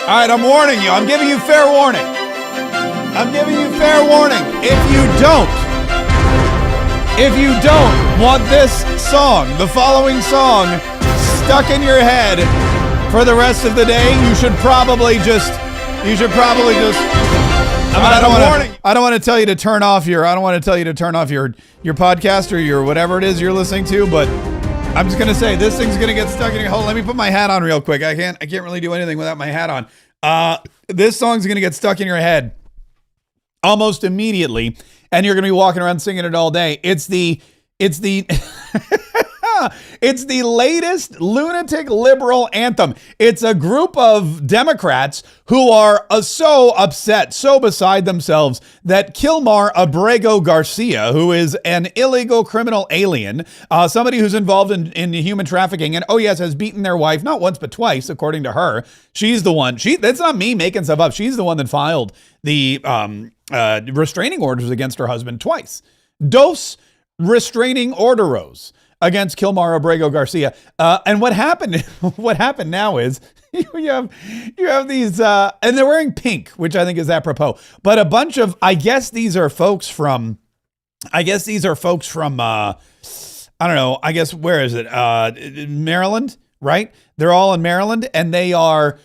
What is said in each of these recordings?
All right, I'm warning you. I'm giving you fair warning. If you don't want this song, the following song, stuck in your head for the rest of the day, you should probably just. I don't want to tell you to turn off your podcast or your whatever it is you're listening to, but I'm just gonna say this thing's gonna get stuck in your. Hold on, let me put my hat on real quick. I can't really do anything without my hat on. This song's gonna get stuck in your head almost immediately, and you're gonna be walking around singing it all day. It's the it's the latest lunatic liberal anthem. It's a group of Democrats who are so upset, so beside themselves that Kilmar Abrego Garcia, who is an illegal criminal alien, somebody who's involved in human trafficking, and has beaten their wife not once but twice, according to her. She's the one. That's not me making stuff up. She's the one that filed the restraining orders against her husband twice. Dos restraining orderos against Kilmar Abrego Garcia. And what happened now is you have these, and they're wearing pink, which I think is apropos, but a bunch of, I guess these are folks from, I don't know, I guess, where is it? Maryland, right? They're all in Maryland, and they are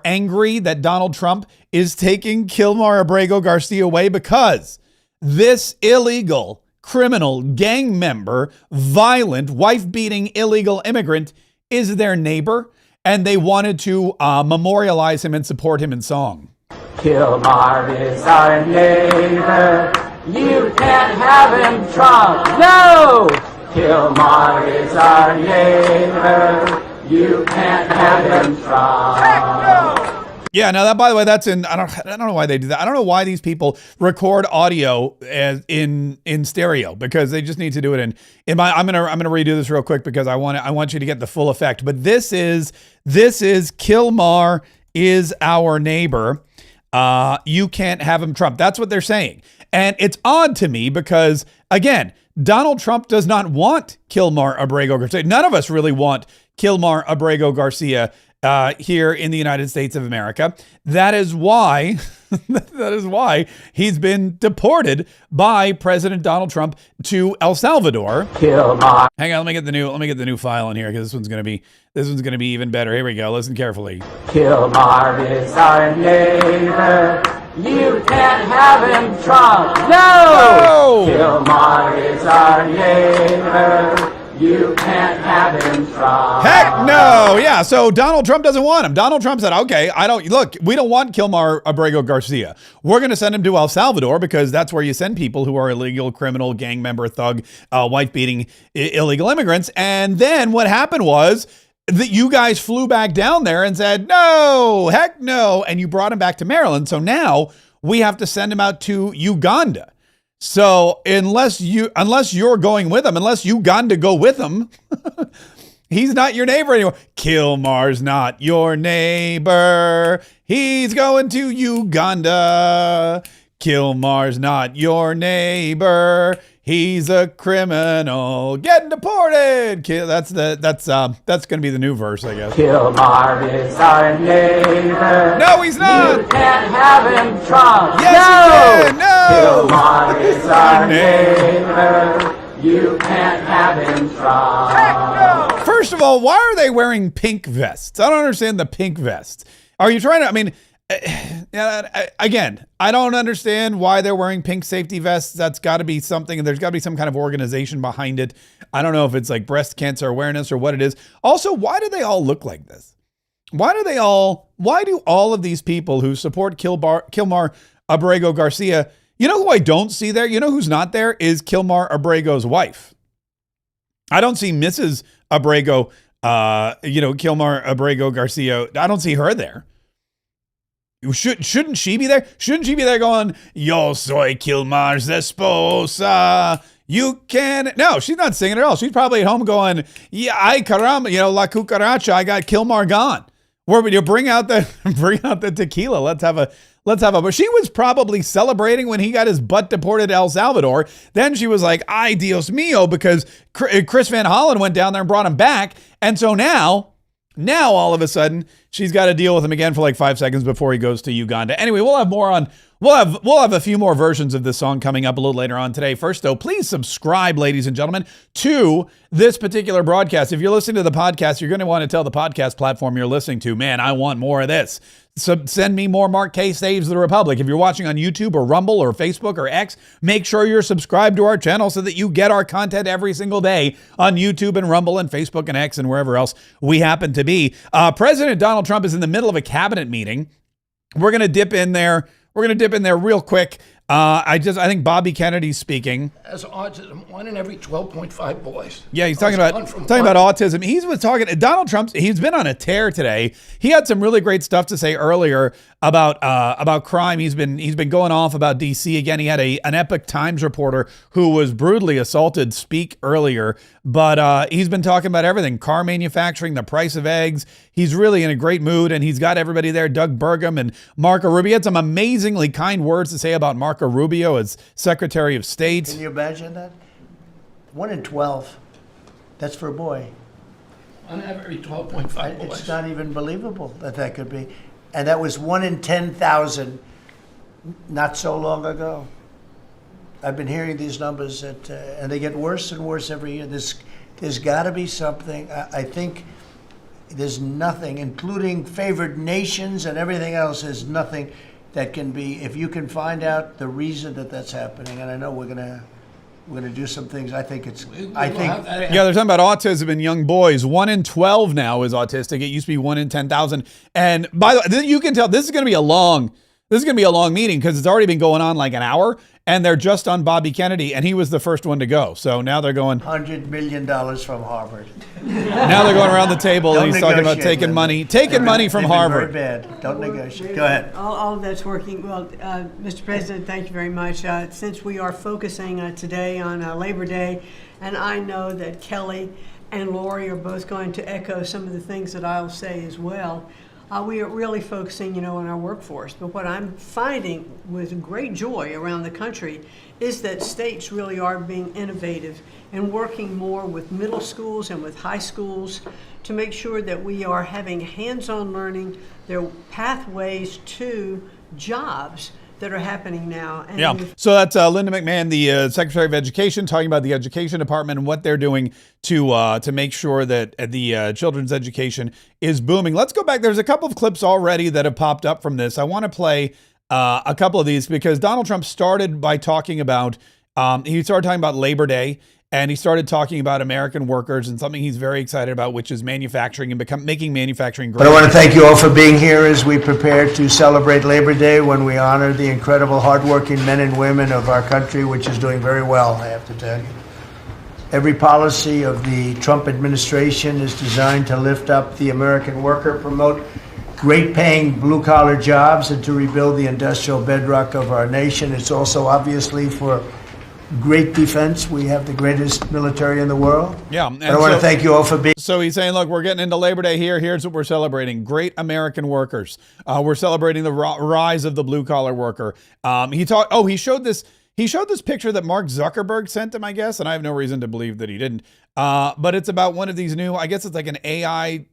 angry that Donald Trump is taking Kilmar Abrego Garcia away because this illegal criminal, gang member, violent, wife-beating illegal immigrant is their neighbor, and they wanted to memorialize him and support him in song. Kilmar is our neighbor. You can't have him, Trump. No! Kilmar is our neighbor. You can't have him, Trump. Heck no! Yeah, now that, by the way, that's in, I don't know why they do that. I don't know why these people record audio as in stereo, because they just need to do it in I'm gonna redo this real quick because I want you to get the full effect. But this is Kilmar is our neighbor. You can't have him, Trump. That's what they're saying. And it's odd to me because, again, Donald Trump does not want Kilmar Abrego Garcia. None of us really want Kilmar Abrego Garcia here in the United States of America. That is why he's been deported by President Donald Trump to El Salvador. Kilmar. Hang on, let me get the new file in here because this one's gonna be even better. Here we go. Listen carefully. Kilmar is our neighbor. You can't have him, Trump. No! Kilmar is our neighbor. You can't have him, Trump. Heck no! Yeah, so Donald Trump doesn't want him. Donald Trump said, okay, we don't want Kilmar Abrego Garcia. We're going to send him to El Salvador because that's where you send people who are illegal, criminal, gang member, thug, wife-beating illegal immigrants. And then what happened was that you guys flew back down there and said, no, heck no. And you brought him back to Maryland. So now we have to send him out to Uganda. So unless you're going with him, unless Uganda go with him, he's not your neighbor anymore. Kilmar's not your neighbor. He's going to Uganda. Kilmar's not your neighbor. He's a criminal getting deported. That's going to be the new verse, I guess. Kilmar is our neighbor. No, he's not. You can't have him, Trump. Yes, you can. No. Kilmar is our neighbor. You can't have him, Trump. Heck no. First of all, why are they wearing pink vests? I don't understand the pink vests. Are you trying to? I mean. Again, I don't understand why they're wearing pink safety vests. That's got to be something. There's got to be some kind of organization behind it. I don't know if it's like breast cancer awareness or what it is. Also, why do they all look like this? Why do all of these people who support Kilmar Abrego Garcia, you know who I don't see there? You know who's not there is Kilmar Abrego's wife. I don't see Mrs. Abrego, Kilmar Abrego Garcia. I don't see her there. Shouldn't she be there? Shouldn't she be there going, yo soy Kilmar's esposa? You can. No, she's not singing at all. She's probably at home going, yeah, ay caramba, la cucaracha, I got Kilmar gone. Where would you bring out the tequila? Let's have a, but she was probably celebrating when he got his butt deported to El Salvador. Then she was like, ay Dios mío, because Chris Van Hollen went down there and brought him back. And so now all of a sudden, she's got to deal with him again for like 5 seconds before he goes to Uganda. Anyway, we'll have more on. We'll have a few more versions of this song coming up a little later on today. First, though, please subscribe, ladies and gentlemen, to this particular broadcast. If you're listening to the podcast, you're going to want to tell the podcast platform you're listening to, man, I want more of this. So send me more Mark Kaye Saves the Republic. If you're watching on YouTube or Rumble or Facebook or X, make sure you're subscribed to our channel so that you get our content every single day on YouTube and Rumble and Facebook and X and wherever else we happen to be. President Donald Trump is in the middle of a cabinet meeting. We're going to dip in there. We're going to dip in there real quick. I think Bobby Kennedy's speaking. Has autism, 1 in every 12.5 boys. Yeah, he's talking about autism. He was talking. Donald Trump. He's been on a tear today. He had some really great stuff to say earlier about crime. He's been going off about DC again. He had an Epoch Times reporter who was brutally assaulted speak earlier, but he's been talking about everything: car manufacturing, the price of eggs. He's really in a great mood, and he's got everybody there. Doug Burgum and Marco Rubio. He had some amazingly kind words to say about Marco Rubio as Secretary of State. Can you imagine that? 1 in 12. That's for a boy. 1 in every 12.5 boys. It's not even believable that could be. And that was 1 in 10,000 not so long ago. I've been hearing these numbers, and they get worse and worse every year. There's got to be something. I think there's nothing, including favored nations and everything else, there's nothing that can be, if you can find out the reason that's happening, and I know we're gonna do some things. I think they're talking about autism in young boys. 1 in 12 now is autistic. It used to be 1 in 10,000. And by the way, you can tell this is going to be a long meeting because it's already been going on like an hour, and they're just on Bobby Kennedy, and he was the first one to go. So now they're going $100 million from Harvard. Now they're going around the table, and he's talking about taking money from Harvard. Very bad. Don't negotiate. Go ahead. All of that's working well. Mr. President, thank you very much. Since we are focusing today on Labor Day, and I know that Kelly and Lori are both going to echo some of the things that I'll say as well. We are really focusing, on our workforce. But what I'm finding with great joy around the country is that states really are being innovative and working more with middle schools and with high schools to make sure that we are having hands-on learning. There are pathways to jobs that are happening now. And yeah. So that's Linda McMahon, the Secretary of Education, talking about the Education Department and what they're doing to make sure that the children's education is booming. Let's go back. There's a couple of clips already that have popped up from this. I want to play a couple of these because Donald Trump started by talking about Labor Day. And he started talking about American workers and something he's very excited about, which is manufacturing and making manufacturing great. But I want to thank you all for being here as we prepare to celebrate Labor Day, when we honor the incredible, hardworking men and women of our country, which is doing very well, I have to tell you. Every policy of the Trump administration is designed to lift up the American worker, promote great-paying blue-collar jobs, and to rebuild the industrial bedrock of our nation. It's also obviously for great defense. We have the greatest military in the world. Yeah. And I want to thank you all for being. So he's saying, look, we're getting into Labor Day here. Here's what we're celebrating. Great American workers. We're celebrating the rise of the blue collar worker. He showed this picture that Mark Zuckerberg sent him, I guess. And I have no reason to believe that he didn't. But it's about one of these new, I guess it's like an AI,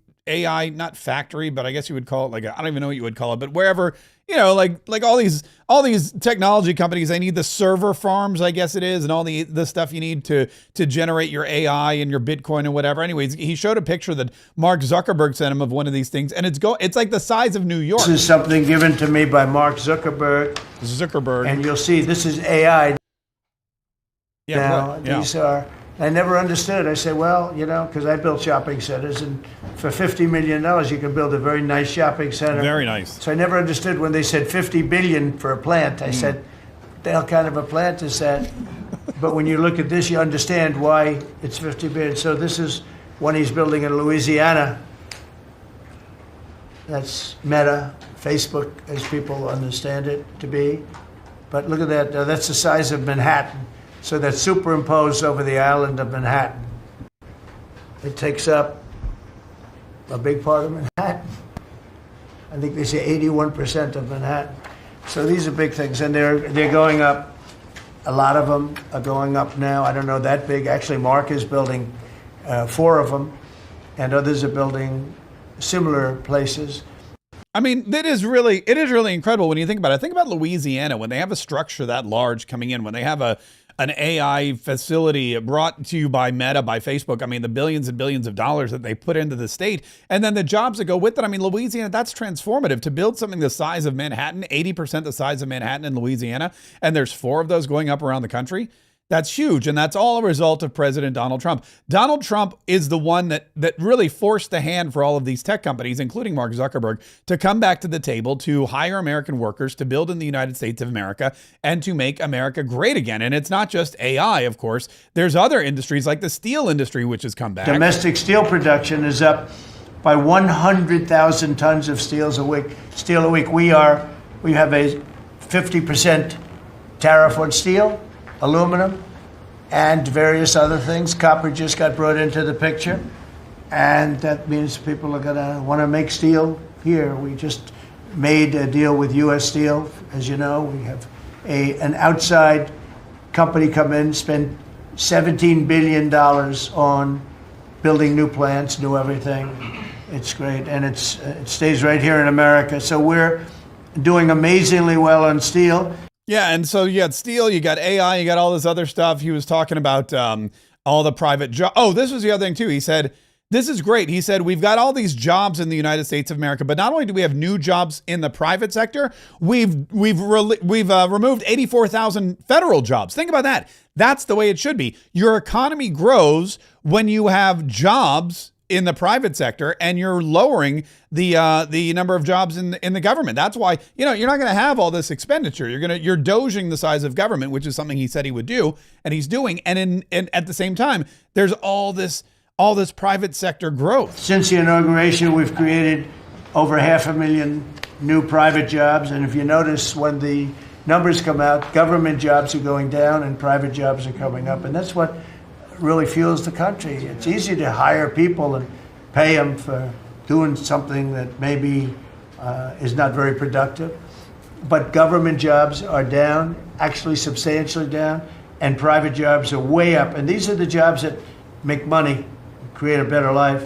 not factory, but I guess you would call it I don't even know what you would call it, but wherever, like all these technology companies, they need the server farms, I guess it is, and all the stuff you need to generate your AI and your Bitcoin and whatever. Anyways, he showed a picture that Mark Zuckerberg sent him of one of these things, and it's like the size of New York. This is something given to me by Mark Zuckerberg. And you'll see this is AI. Yeah. These are. I never understood. I said, well, because I built shopping centers, and for $50 million, you can build a very nice shopping center. Very nice. So I never understood when they said $50 billion for a plant. I said, what the hell kind of a plant is that? But when you look at this, you understand why it's $50 billion. So this is one he's building in Louisiana. That's Meta, Facebook, as people understand it to be. But look at that. That's the size of Manhattan. So that's superimposed over the island of Manhattan. It takes up a big part of Manhattan. I think they say 81% of Manhattan. So these are big things, and they're going up. A lot of them are going up now. I don't know that big. Actually, Mark is building 4 of them, and others are building similar places. I mean, it is really incredible when you think about it. Think about Louisiana when they have a structure that large coming in, when they have an AI facility brought to you by Meta, by Facebook. I mean, the billions and billions of dollars that they put into the state, and then the jobs that go with it. I mean, Louisiana, that's transformative. To build something the size of Manhattan, 80% the size of Manhattan in Louisiana, and there's 4 of those going up around the country. That's huge, and that's all a result of President Donald Trump. Donald Trump is the one that really forced the hand for all of these tech companies, including Mark Zuckerberg, to come back to the table, to hire American workers, to build in the United States of America, and to make America great again. And it's not just AI, of course. There's other industries like the steel industry, which has come back. Domestic steel production is up by 100,000 tons of steel a week. We have a 50% tariff on steel, aluminum, and various other things. Copper just got brought into the picture, and that means people are going to want to make steel here. We just made a deal with U.S. Steel. As you know, we have an outside company come in, spend $17 billion on building new plants, new everything. It's great, and it stays right here in America. So we're doing amazingly well on steel. Yeah, and so you got steel, you got AI, you got all this other stuff. He was talking about all the private jobs. Oh, this was the other thing too. He said, this is great. He said, we've got all these jobs in the United States of America, but not only do we have new jobs in the private sector, we've removed 84,000 federal jobs. Think about that. That's the way it should be. Your economy grows when you have jobs in the private sector, and you're lowering the number of jobs in the government. That's why, you're not going to have all this expenditure. You're doging the size of government, which is something he said he would do, and he's doing. And at the same time, there's all this private sector growth. Since the inauguration, we've created over 500,000 new private jobs, and if you notice, when the numbers come out, government jobs are going down and private jobs are coming up, and that's what really fuels the country. It's easy to hire people and pay them for doing something that maybe is not very productive. But government jobs are down, actually substantially down, and private jobs are way up. And these are the jobs that make money, create a better life.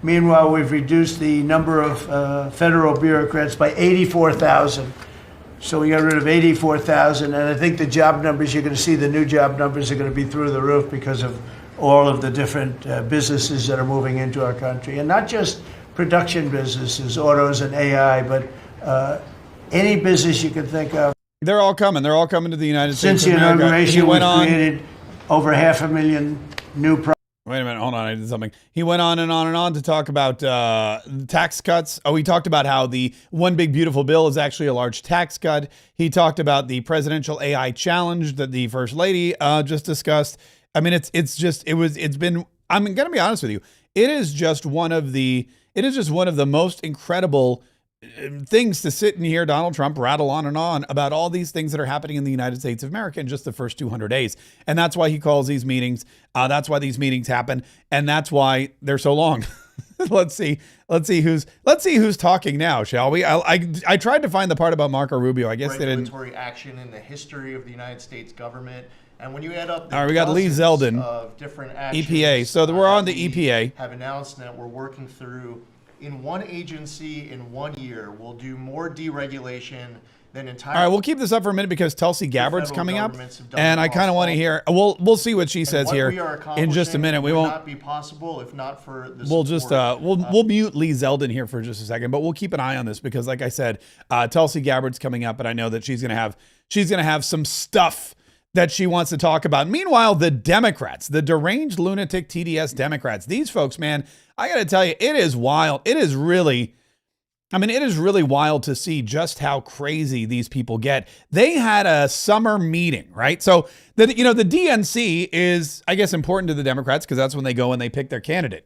Meanwhile, we've reduced the number of federal bureaucrats by 84,000. So we got rid of 84,000, and I think the job numbers, you're going to see the new job numbers are going to be through the roof because of all of the different businesses that are moving into our country. And not just production businesses, autos and AI, but any business you can think of. They're all coming. They're all coming to the United States of America. Since the inauguration, we've created over 500,000 new Wait a minute, hold on, I did something. He went on and on and on to talk about tax cuts. Oh, he talked about how the One Big Beautiful Bill is actually a large tax cut. He talked about the presidential AI challenge that the First Lady just discussed. I mean, I'm going to be honest with you. It is just one of the most incredible things to sit and hear Donald Trump rattle on and on about all these things that are happening in the United States of America in just the first 200 days. And that's why he calls these meetings. That's why these meetings happen. And that's why they're so long. Let's see who's talking now, shall we? I tried to find the part about Marco Rubio. I guess they didn't. Regulatory action in the history of the United States government. And when you add up the all right, we got Lee Zeldin of different actions, EPA. So we're on the EPA. Have announced that we're working through. In one agency, in 1 year, we'll do more deregulation than entire. All right, we'll keep this up for a minute because Tulsi Gabbard's coming up, and I kind of want to hear. We'll see what she says here in just a minute. We won't. Not be possible if not for this. We'll just we'll mute Lee Zeldin here for just a second, but we'll keep an eye on this because, like I said, Tulsi Gabbard's coming up, and I know that she's gonna have some stuff that she wants to talk about. Meanwhile, the Democrats, the deranged lunatic TDS Democrats, these folks, man, I got to tell you, it is wild. It is really wild to see just how crazy these people get. They had a summer meeting, right? So the DNC is, I guess, important to the Democrats because that's when they go and they pick their candidate.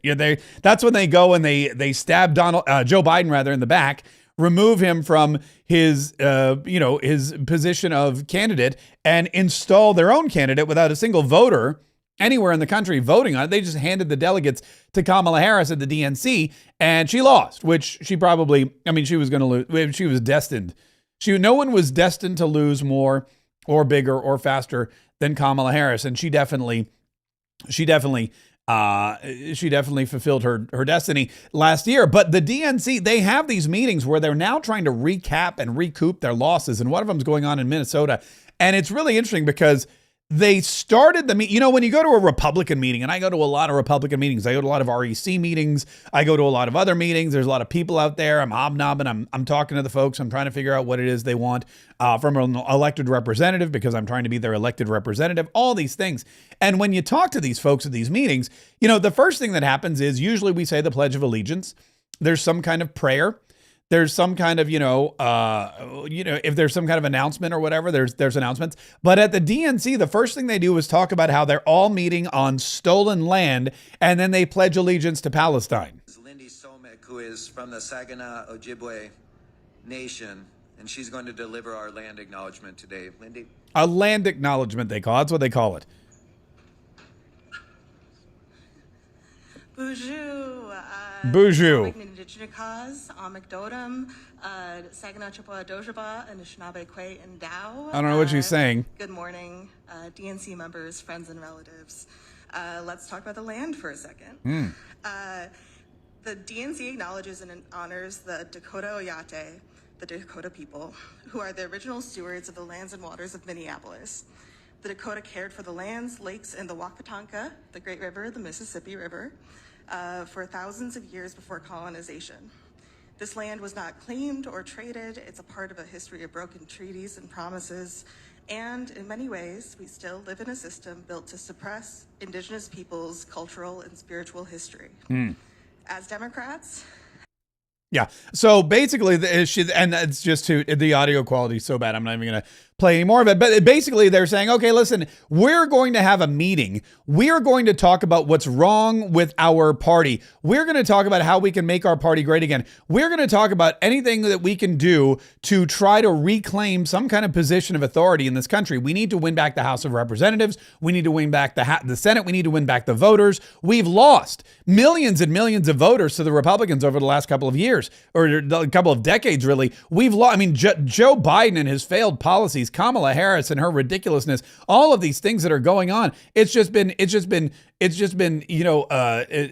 That's when they go and they stab Joe Biden rather in the back, remove him from his position of candidate and install their own candidate without a single voter anywhere in the country voting on it. They just handed the delegates to Kamala Harris at the DNC, and she lost, which she probably, she was going to lose. She was destined. No one was destined to lose more or bigger or faster than Kamala Harris, and she definitely She definitely fulfilled her destiny last year. But the DNC, they have these meetings where they're now trying to recap and recoup their losses. And one of them is going on in Minnesota. And it's really interesting because they started the meeting. You know, when you go to a Republican meeting, and I go to a lot of Republican meetings, I go to a lot of REC meetings, I go to a lot of other meetings. There's a lot of people out there. I'm hobnobbing. I'm talking to the folks. I'm trying to figure out what it is they want from an elected representative because I'm trying to be their elected representative, all these things. And when you talk to these folks at these meetings, you know, the first thing that happens is usually we say the Pledge of Allegiance. There's some kind of prayer. There's some kind of, if there's some kind of announcement or whatever, there's announcements. But at the DNC, the first thing they do is talk about how they're all meeting on stolen land, and then they pledge allegiance to Palestine. Lindy Somek, who is from the Saginaw Ojibwe Nation, and she's going to deliver our land acknowledgement today. Lindy? A land acknowledgement, they call it. That's what they call it. Bonjour. Bonjour. I don't know what she's saying. Good morning, DNC members, friends, and relatives. Let's talk about the land for a second. The DNC acknowledges and honors the Dakota Oyate, the Dakota people, who are the original stewards of the lands and waters of Minneapolis. The Dakota cared for the lands, lakes, and the Wapatonka, the Great River, the Mississippi River, for thousands of years before colonization. This land was not claimed or traded. It's a part of a history of broken treaties and promises. And in many ways, we still live in a system built to suppress Indigenous peoples' cultural and spiritual history. As Democrats, yeah. So basically, and it's just the audio quality is so bad, I'm not even going to play any more of it. But basically, they're saying, okay, listen, we're going to have a meeting. We're going to talk about what's wrong with our party. We're going to talk about how we can make our party great again. We're going to talk about anything that we can do to try to reclaim some kind of position of authority in this country. We need to win back the House of Representatives. We need to win back the Senate. We need to win back the voters. We've lost millions and millions of voters to the Republicans over the last couple of years, or a couple of decades, really. We've lost. I mean, Joe Biden and his failed policies, Kamala Harris and her ridiculousness, all of these things that are going on. It's just been,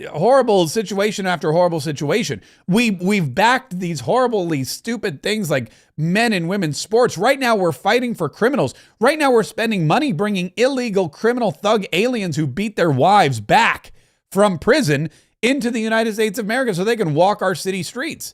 horrible situation after horrible situation. We've backed these horribly stupid things like men and women's sports. Right now, we're fighting for criminals. Right now, we're spending money bringing illegal criminal thug aliens who beat their wives back from prison into the United States of America so they can walk our city streets.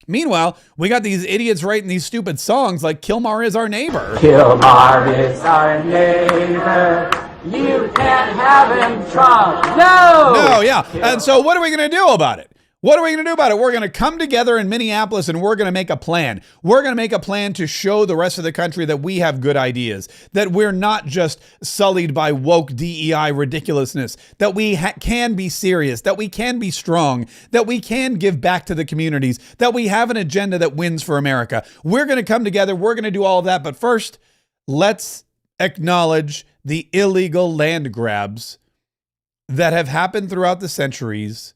Meanwhile, we got these idiots writing these stupid songs like Kilmar is our neighbor. Kilmar is our neighbor. You can't have him Trump. No, yeah. And so what are we going to do about it? What are we going to do about it? We're going to come together in Minneapolis and we're going to make a plan. We're going to make a plan to show the rest of the country that we have good ideas, that we're not just sullied by woke DEI ridiculousness, that we can be serious, that we can be strong, that we can give back to the communities, that we have an agenda that wins for America. We're going to come together. We're going to do all of that. But first, let's acknowledge the illegal land grabs that have happened throughout the centuries,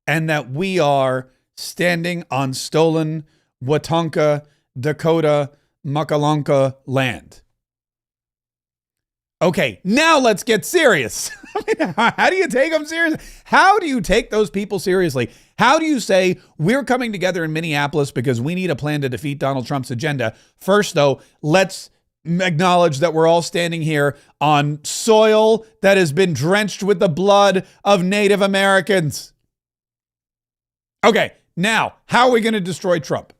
and that we are standing on stolen Watonka, Dakota, Makalonka land. Okay, now let's get serious. How do you take them seriously? How do you take those people seriously? How do you say we're coming together in Minneapolis because we need a plan to defeat Donald Trump's agenda? First, though, let's acknowledge that we're all standing here on soil that has been drenched with the blood of Native Americans. Okay, now, how are we going to destroy Trump?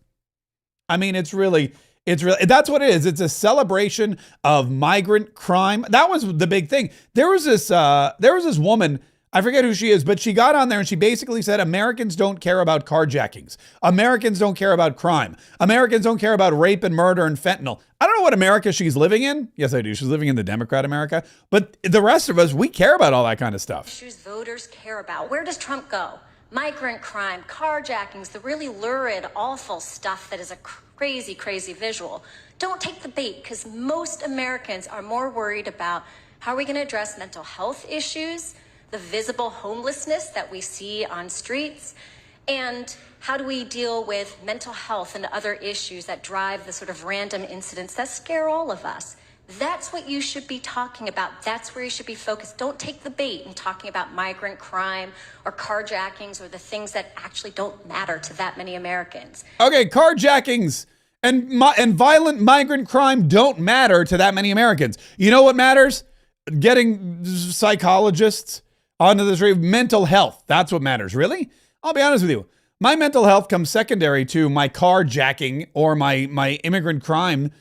I mean, it's really, that's what it is. It's a celebration of migrant crime. That was the big thing. There was this woman, I forget who she is, but she got on there and she basically said, Americans don't care about carjackings. Americans don't care about crime. Americans don't care about rape and murder and fentanyl. I don't know what America she's living in. Yes, I do. She's living in the Democrat America. But the rest of us, we care about all that kind of stuff. Issues voters care about. Where does Trump go? Migrant crime, carjackings, the really lurid, awful stuff that is a crazy, crazy visual. Don't take the bait, because most Americans are more worried about how are we going to address mental health issues, the visible homelessness that we see on streets, and how do we deal with mental health and other issues that drive the sort of random incidents that scare all of us. That's what you should be talking about. That's where you should be focused. Don't take the bait in talking about migrant crime or carjackings or the things that actually don't matter to that many Americans. Okay, carjackings and violent migrant crime don't matter to that many Americans. You know what matters? Getting psychologists onto the street. Mental health. That's what matters. Really? I'll be honest with you. My mental health comes secondary to my carjacking or my immigrant crime.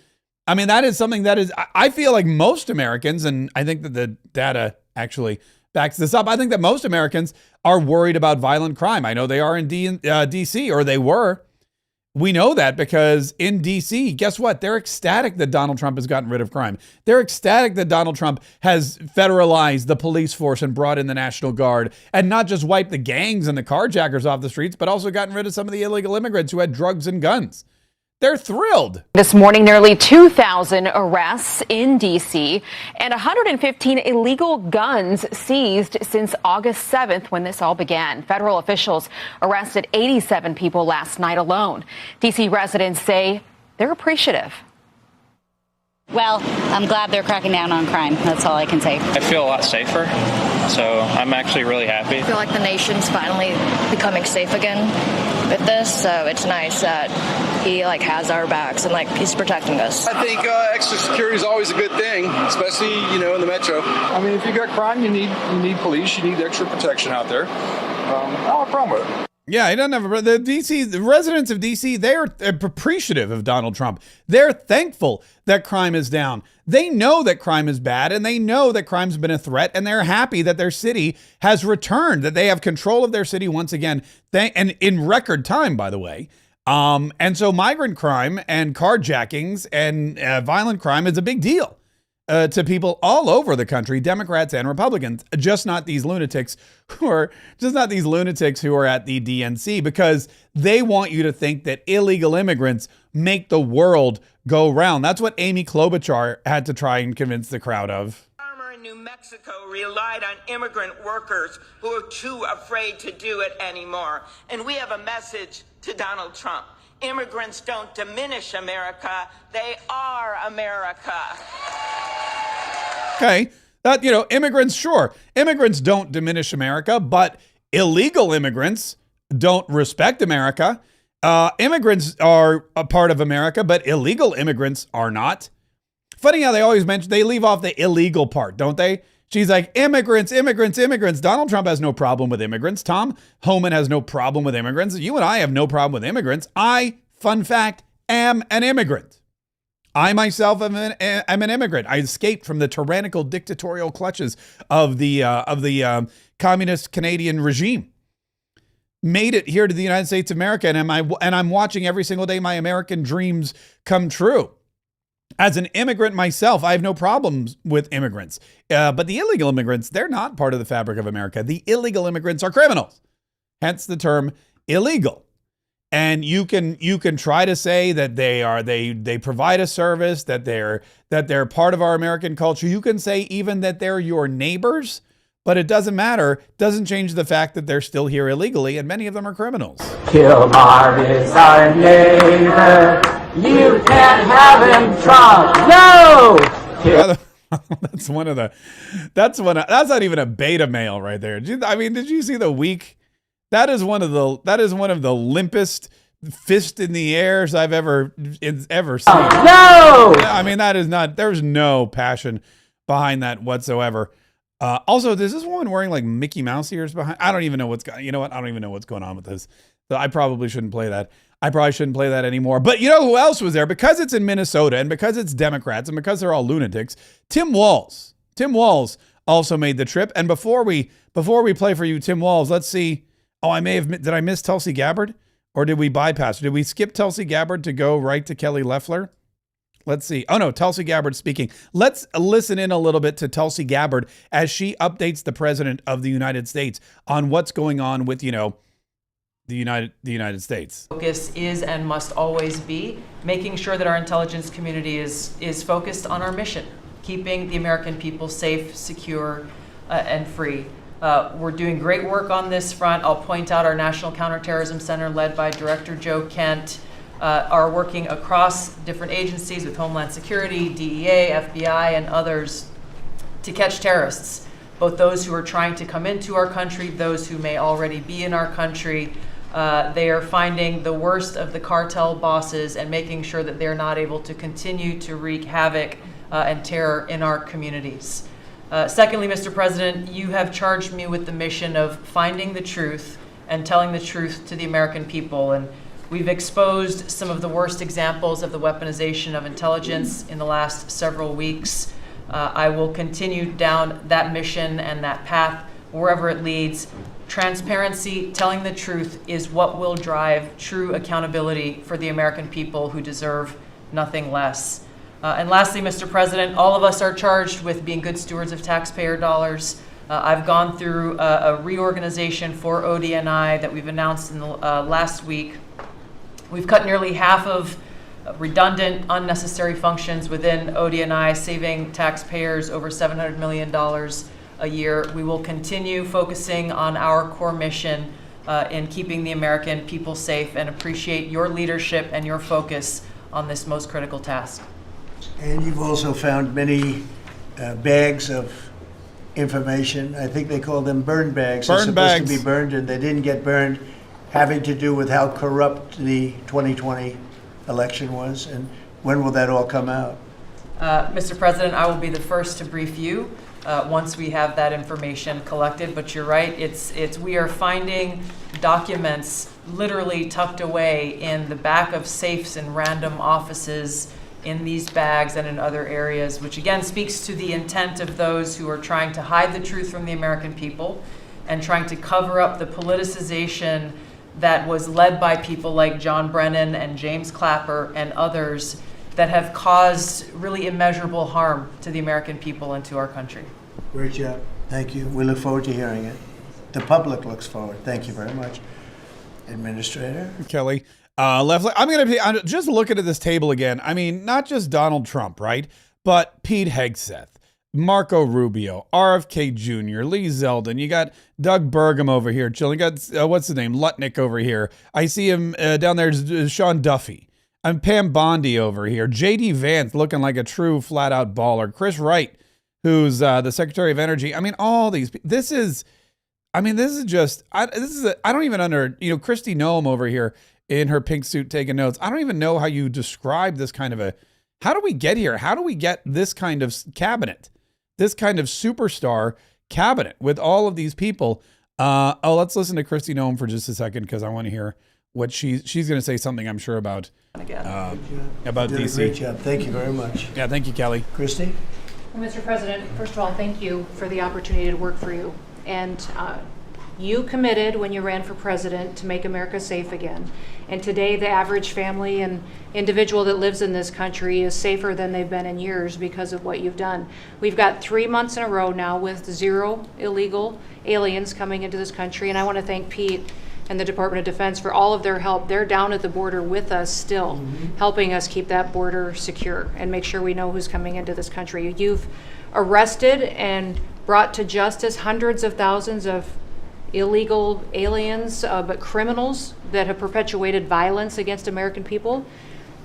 I mean, that is something that is, I feel like most Americans, and I think that the data actually backs this up. I think that most Americans are worried about violent crime. I know they are in DC, or they were. We know that because in DC, guess what? They're ecstatic that Donald Trump has gotten rid of crime. They're ecstatic that Donald Trump has federalized the police force and brought in the National Guard and not just wiped the gangs and the carjackers off the streets, but also gotten rid of some of the illegal immigrants who had drugs and guns. They're thrilled. This morning, nearly 2,000 arrests in D.C. and 115 illegal guns seized since August 7th when this all began. Federal officials arrested 87 people last night alone. D.C. residents say they're appreciative. Well, I'm glad they're cracking down on crime. That's all I can say. I feel a lot safer, so I'm actually really happy. I feel like the nation's finally becoming safe again with this, so it's nice that he has our backs and he's protecting us. I think extra security is always a good thing, especially in the metro. I mean, if you got crime, you need police, you need extra protection out there. I don't have a problem with it. Yeah, he doesn't have the residents of DC, they're appreciative of Donald Trump. They're thankful that crime is down. They know that crime is bad, and they know that crime's been a threat, and they're happy that their city has returned, that they have control of their city once again, and in record time, by the way. And so migrant crime and carjackings and violent crime is a big deal to people all over the country, Democrats and Republicans, just not these lunatics who are at the DNC, because they want you to think that illegal immigrants make the world go round. That's what Amy Klobuchar had to try and convince the crowd of. Farmer in New Mexico relied on immigrant workers who are too afraid to do it anymore. And we have a message to Donald Trump. Immigrants don't diminish America. They are America. Okay, that, immigrants, sure. Immigrants don't diminish America, but illegal immigrants don't respect America. Immigrants are a part of America, but illegal immigrants are not. Funny how they always they leave off the illegal part, don't they? She's like, immigrants, immigrants, immigrants. Donald Trump has no problem with immigrants. Tom Homan has no problem with immigrants. You and I have no problem with immigrants. I, fun fact, am an immigrant. I myself am an immigrant. I escaped from the tyrannical dictatorial clutches of the communist Canadian regime. Made it here to the United States of America, and I'm watching every single day my American dreams come true. As an immigrant myself, I have no problems with immigrants. But the illegal immigrants, they're not part of the fabric of America. The illegal immigrants are criminals. Hence the term illegal. And you can try to say that they provide a service, that they're part of our American culture. You can say even that they're your neighbors, but it doesn't matter. Doesn't change the fact that they're still here illegally, and many of them are criminals. Kilmar is our neighbor. You can't have him, Trump. No. That's not even a beta male right there. Did you see the weak? That is one of the limpest fist in the airs I've ever seen. No. I mean, there's no passion behind that whatsoever. Also, is this woman wearing Mickey Mouse ears behind? I don't even know I don't even know what's going on with this. So I probably shouldn't play that. I probably shouldn't play that anymore. But you know who else was there? Because it's in Minnesota and because it's Democrats and because they're all lunatics, Tim Walz. Tim Walz also made the trip. And before we play for you Tim Walz, let's see. Oh, did I miss Tulsi Gabbard? Or did we bypass? Did we skip Tulsi Gabbard to go right to Kelly Loeffler? Let's see. Oh no, Tulsi Gabbard speaking. Let's listen in a little bit to Tulsi Gabbard as she updates the president of the United States on what's going on with, the United States. Focus is and must always be making sure that our intelligence community is focused on our mission, keeping the American people safe, secure, and free. We're doing great work on this front. I'll point out our National Counterterrorism Center led by Director Joe Kent. are working across different agencies with Homeland Security, DEA, FBI, and others to catch terrorists, both those who are trying to come into our country, those who may already be in our country. They are finding the worst of the cartel bosses and making sure that they're not able to continue to wreak havoc and terror in our communities. Secondly, Mr. President, you have charged me with the mission of finding the truth and telling the truth to the American people. And we've exposed some of the worst examples of the weaponization of intelligence in the last several weeks. I will continue down that mission and that path wherever it leads. Transparency, telling the truth, is what will drive true accountability for the American people who deserve nothing less. And lastly, Mr. President, all of us are charged with being good stewards of taxpayer dollars. I've gone through a reorganization for ODNI that we've announced in the last week. We've cut nearly half of redundant, unnecessary functions within ODNI, saving taxpayers over $700 million a year. We will continue focusing on our core mission in keeping the American people safe, and appreciate your leadership and your focus on this most critical task. And you've also found many bags of information. I think they call them burn bags. They're supposed to be burned, and they didn't get burned, having to do with how corrupt the 2020 election was. And when will that all come out? Mr. President, I will be the first to brief you once we have that information collected. But you're right, we are finding documents literally tucked away in the back of safes in random offices, in these bags and in other areas, which again speaks to the intent of those who are trying to hide the truth from the American people and trying to cover up the politicization that was led by people like John Brennan and James Clapper and others that have caused really immeasurable harm to the American people and to our country. Great job. Thank you. We look forward to hearing it. The public looks forward. Thank you very much. Administrator Kelly. Leslie, I'm just looking at this table again. I mean, not just Donald Trump, right? But Pete Hegseth, Marco Rubio, RFK Jr., Lee Zeldin. You got Doug Burgum over here chilling. You got, what's his name? Lutnick over here. I see him down there, Sean Duffy. I'm Pam Bondi over here. J.D. Vance looking like a true flat-out baller. Chris Wright, who's the Secretary of Energy. I mean, all these. This is just. I don't even Kristi Noem over here in her pink suit taking notes. I don't even know how you describe this kind of how do we get here? How do we get this kind of cabinet, this kind of superstar cabinet with all of these people? Let's listen to Kristi Noem for just a second, because I want to hear what she's going to say something, I'm sure, about DC. Great job. Thank you very much. Yeah, thank you, Kelly. Kristi? Well, Mr. President, first of all, thank you for the opportunity to work for you. And you committed when you ran for president to make America safe again. And today, the average family and individual that lives in this country is safer than they've been in years because of what you've done. We've got 3 months in a row now with 0 illegal aliens coming into this country. And I want to thank Pete and the Department of Defense for all of their help. They're down at the border with us still, helping us keep that border secure and make sure we know who's coming into this country. You've arrested and brought to justice hundreds of thousands of illegal aliens, but criminals that have perpetuated violence against American people.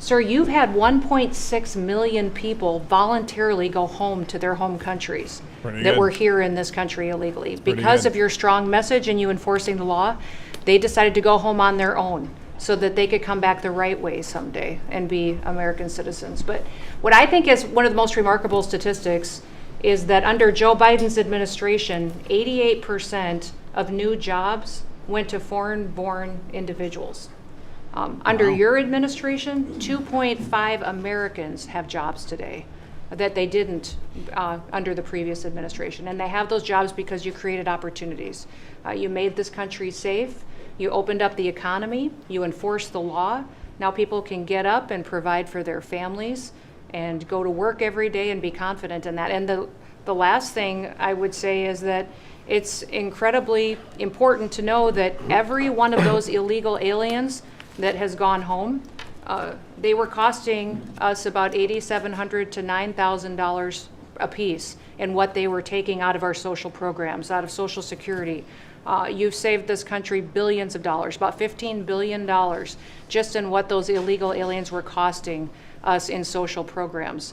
Sir, you've had 1.6 million people voluntarily go home to their home countries that were here in this country illegally. Because of your strong message and you enforcing the law, they decided to go home on their own so that they could come back the right way someday and be American citizens. But what I think is one of the most remarkable statistics is that under Joe Biden's administration, 88% of new jobs went to foreign-born individuals. Under your administration, 2.5 Americans have jobs today that they didn't under the previous administration. And they have those jobs because you created opportunities. You made this country safe. You opened up the economy. You enforced the law. Now people can get up and provide for their families and go to work every day and be confident in that. And the last thing I would say is that it's incredibly important to know that every one of those illegal aliens that has gone home, they were costing us about $8,700 to $9,000 a piece in what they were taking out of our social programs, out of Social Security, You've saved this country billions of dollars, about $15 billion, just in what those illegal aliens were costing us in social programs.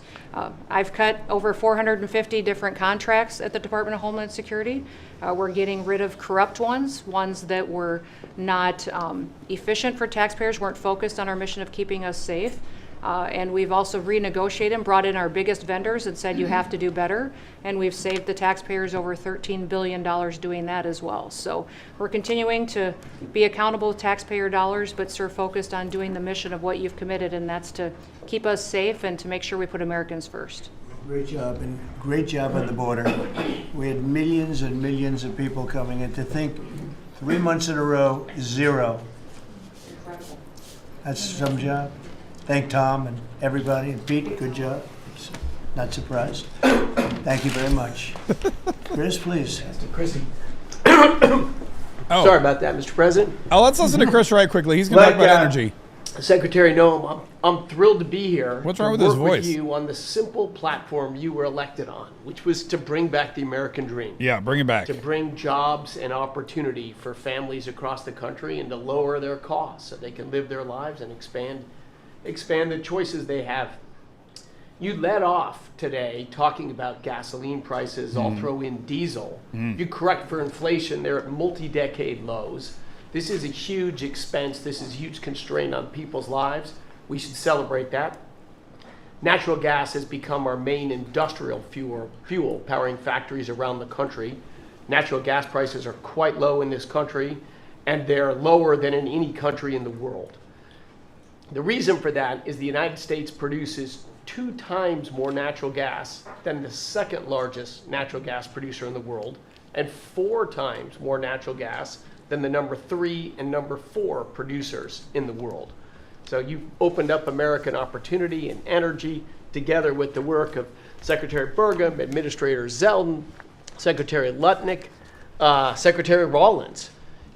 I've cut over 450 different contracts at the Department of Homeland Security. We're getting rid of corrupt ones that were not efficient for taxpayers, weren't focused on our mission of keeping us safe. And we've also renegotiated and brought in our biggest vendors and said you have to do better. And we've saved the taxpayers over $13 billion doing that as well. So we're continuing to be accountable with taxpayer dollars, but sir, focused on doing the mission of what you've committed, and that's to keep us safe and to make sure we put Americans first. Great job, and great job on the border. We had millions and millions of people coming in. To think 3 months in a row, 0. Incredible. That's some job. Thank Tom and everybody, and Pete, good job. Not surprised. Thank you very much. Chris, please. Chrissy. Sorry about that, Mr. President. Oh, let's listen to Chris right quickly. He's going to talk about energy. Secretary Noam, I'm thrilled to be here. What's wrong with his voice? With you on the simple platform you were elected on, which was to bring back the American dream. Yeah, bring it back. To bring jobs and opportunity for families across the country and to lower their costs so they can live their lives and expand the choices they have. You led off today talking about gasoline prices. I'll throw in diesel. You correct for inflation, they're at multi-decade lows. This is a huge expense. This is a huge constraint on people's lives. We should celebrate that. Natural gas has become our main industrial fuel powering factories around the country. Natural gas prices are quite low in this country, and they're lower than in any country in the world. The reason for that is the United States produces 2 times more natural gas than the second largest natural gas producer in the world, and 4 times more natural gas than the number 3 and number 4 producers in the world. So you've opened up American opportunity and energy together with the work of Secretary Burgum, Administrator Zeldin, Secretary Lutnick, Secretary Rollins.